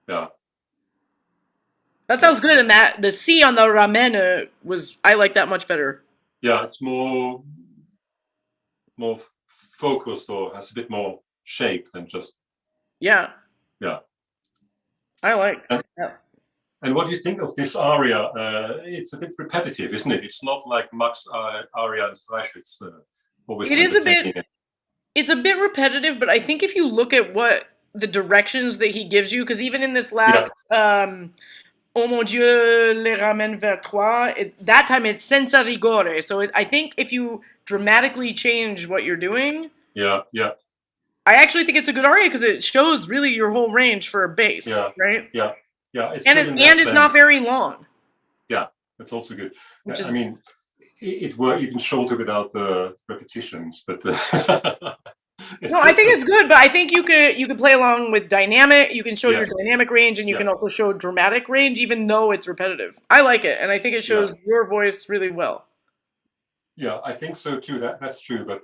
Yeah. That sounds good. And the C on the ramen I like that much better. Yeah, it's more focused or has a bit more shape than just. Yeah. Yeah. I like. And what do you think of this aria? It's a bit repetitive, isn't it? It's not like Max aria and Freischütz. It is a bit. It's a bit repetitive, but I think if you look at what the directions that he gives you, because even in this last "Oh mon Dieu, les ramène vers toi," that time it's senza rigore. So I think if you dramatically change what you're doing, yeah. I actually think it's a good aria because it shows really your whole range for a bass, right? Yeah. It's not very long. Yeah, it's also good. I mean, it were even shorter without the repetitions, but. No, I think it's good, but I think you could play along with dynamic. You can show your dynamic range, and you can also show dramatic range, even though it's repetitive. I like it, and I think it shows your voice really well. Yeah, I think so too. That's true, but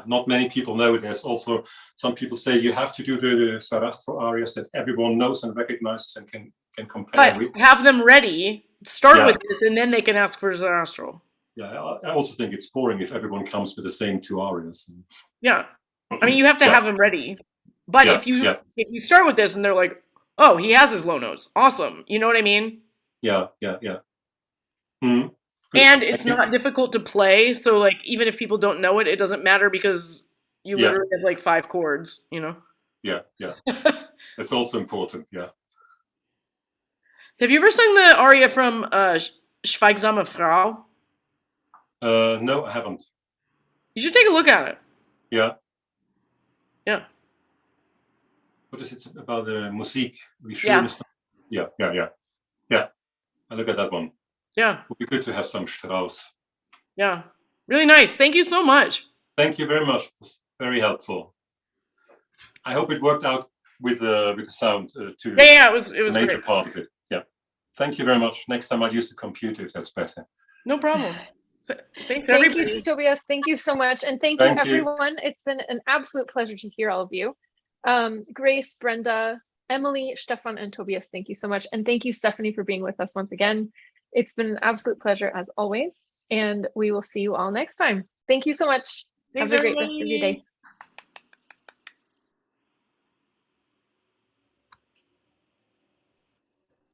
not many people know. There's also some people say you have to do the Sarastro arias that everyone knows and recognizes and can compare with. Have them ready. Start with this, and then they can ask for Sarastro. Yeah, I also think it's boring if everyone comes with the same two arias. Yeah. I mean, you have to have them ready. But if you start with this and they're like, oh, he has his low notes. Awesome. You know what I mean? Yeah. Mm-hmm. And it's not difficult to play. So, like, even if people don't know it, it doesn't matter because you literally have, like, 5 chords, you know? Yeah. That's also important, yeah. Have you ever sung the aria from Schweigsame Frau? No, I haven't. You should take a look at it. Yeah. Yeah. What is it about the musique? Yeah. I look at that one. Yeah. It would be good to have some Strauss. Yeah. Really nice. Thank you so much. Thank you very much. It was very helpful. I hope it worked out with the sound too. Yeah, it was the major great. part of it. Yeah. Thank you very much. Next time I'll use the computer if that's better. No problem. Thanks, everybody. Thank you, Tobias. Thank you so much. And thank you, everyone. It's been an absolute pleasure to hear all of you. Grace, Brenda, Emily, Stephan, and Tobias, thank you so much. And thank you, Stephanie, for being with us once again. It's been an absolute pleasure as always. And we will see you all next time. Thank you so much. Thanks, Have a great everybody. rest of your day.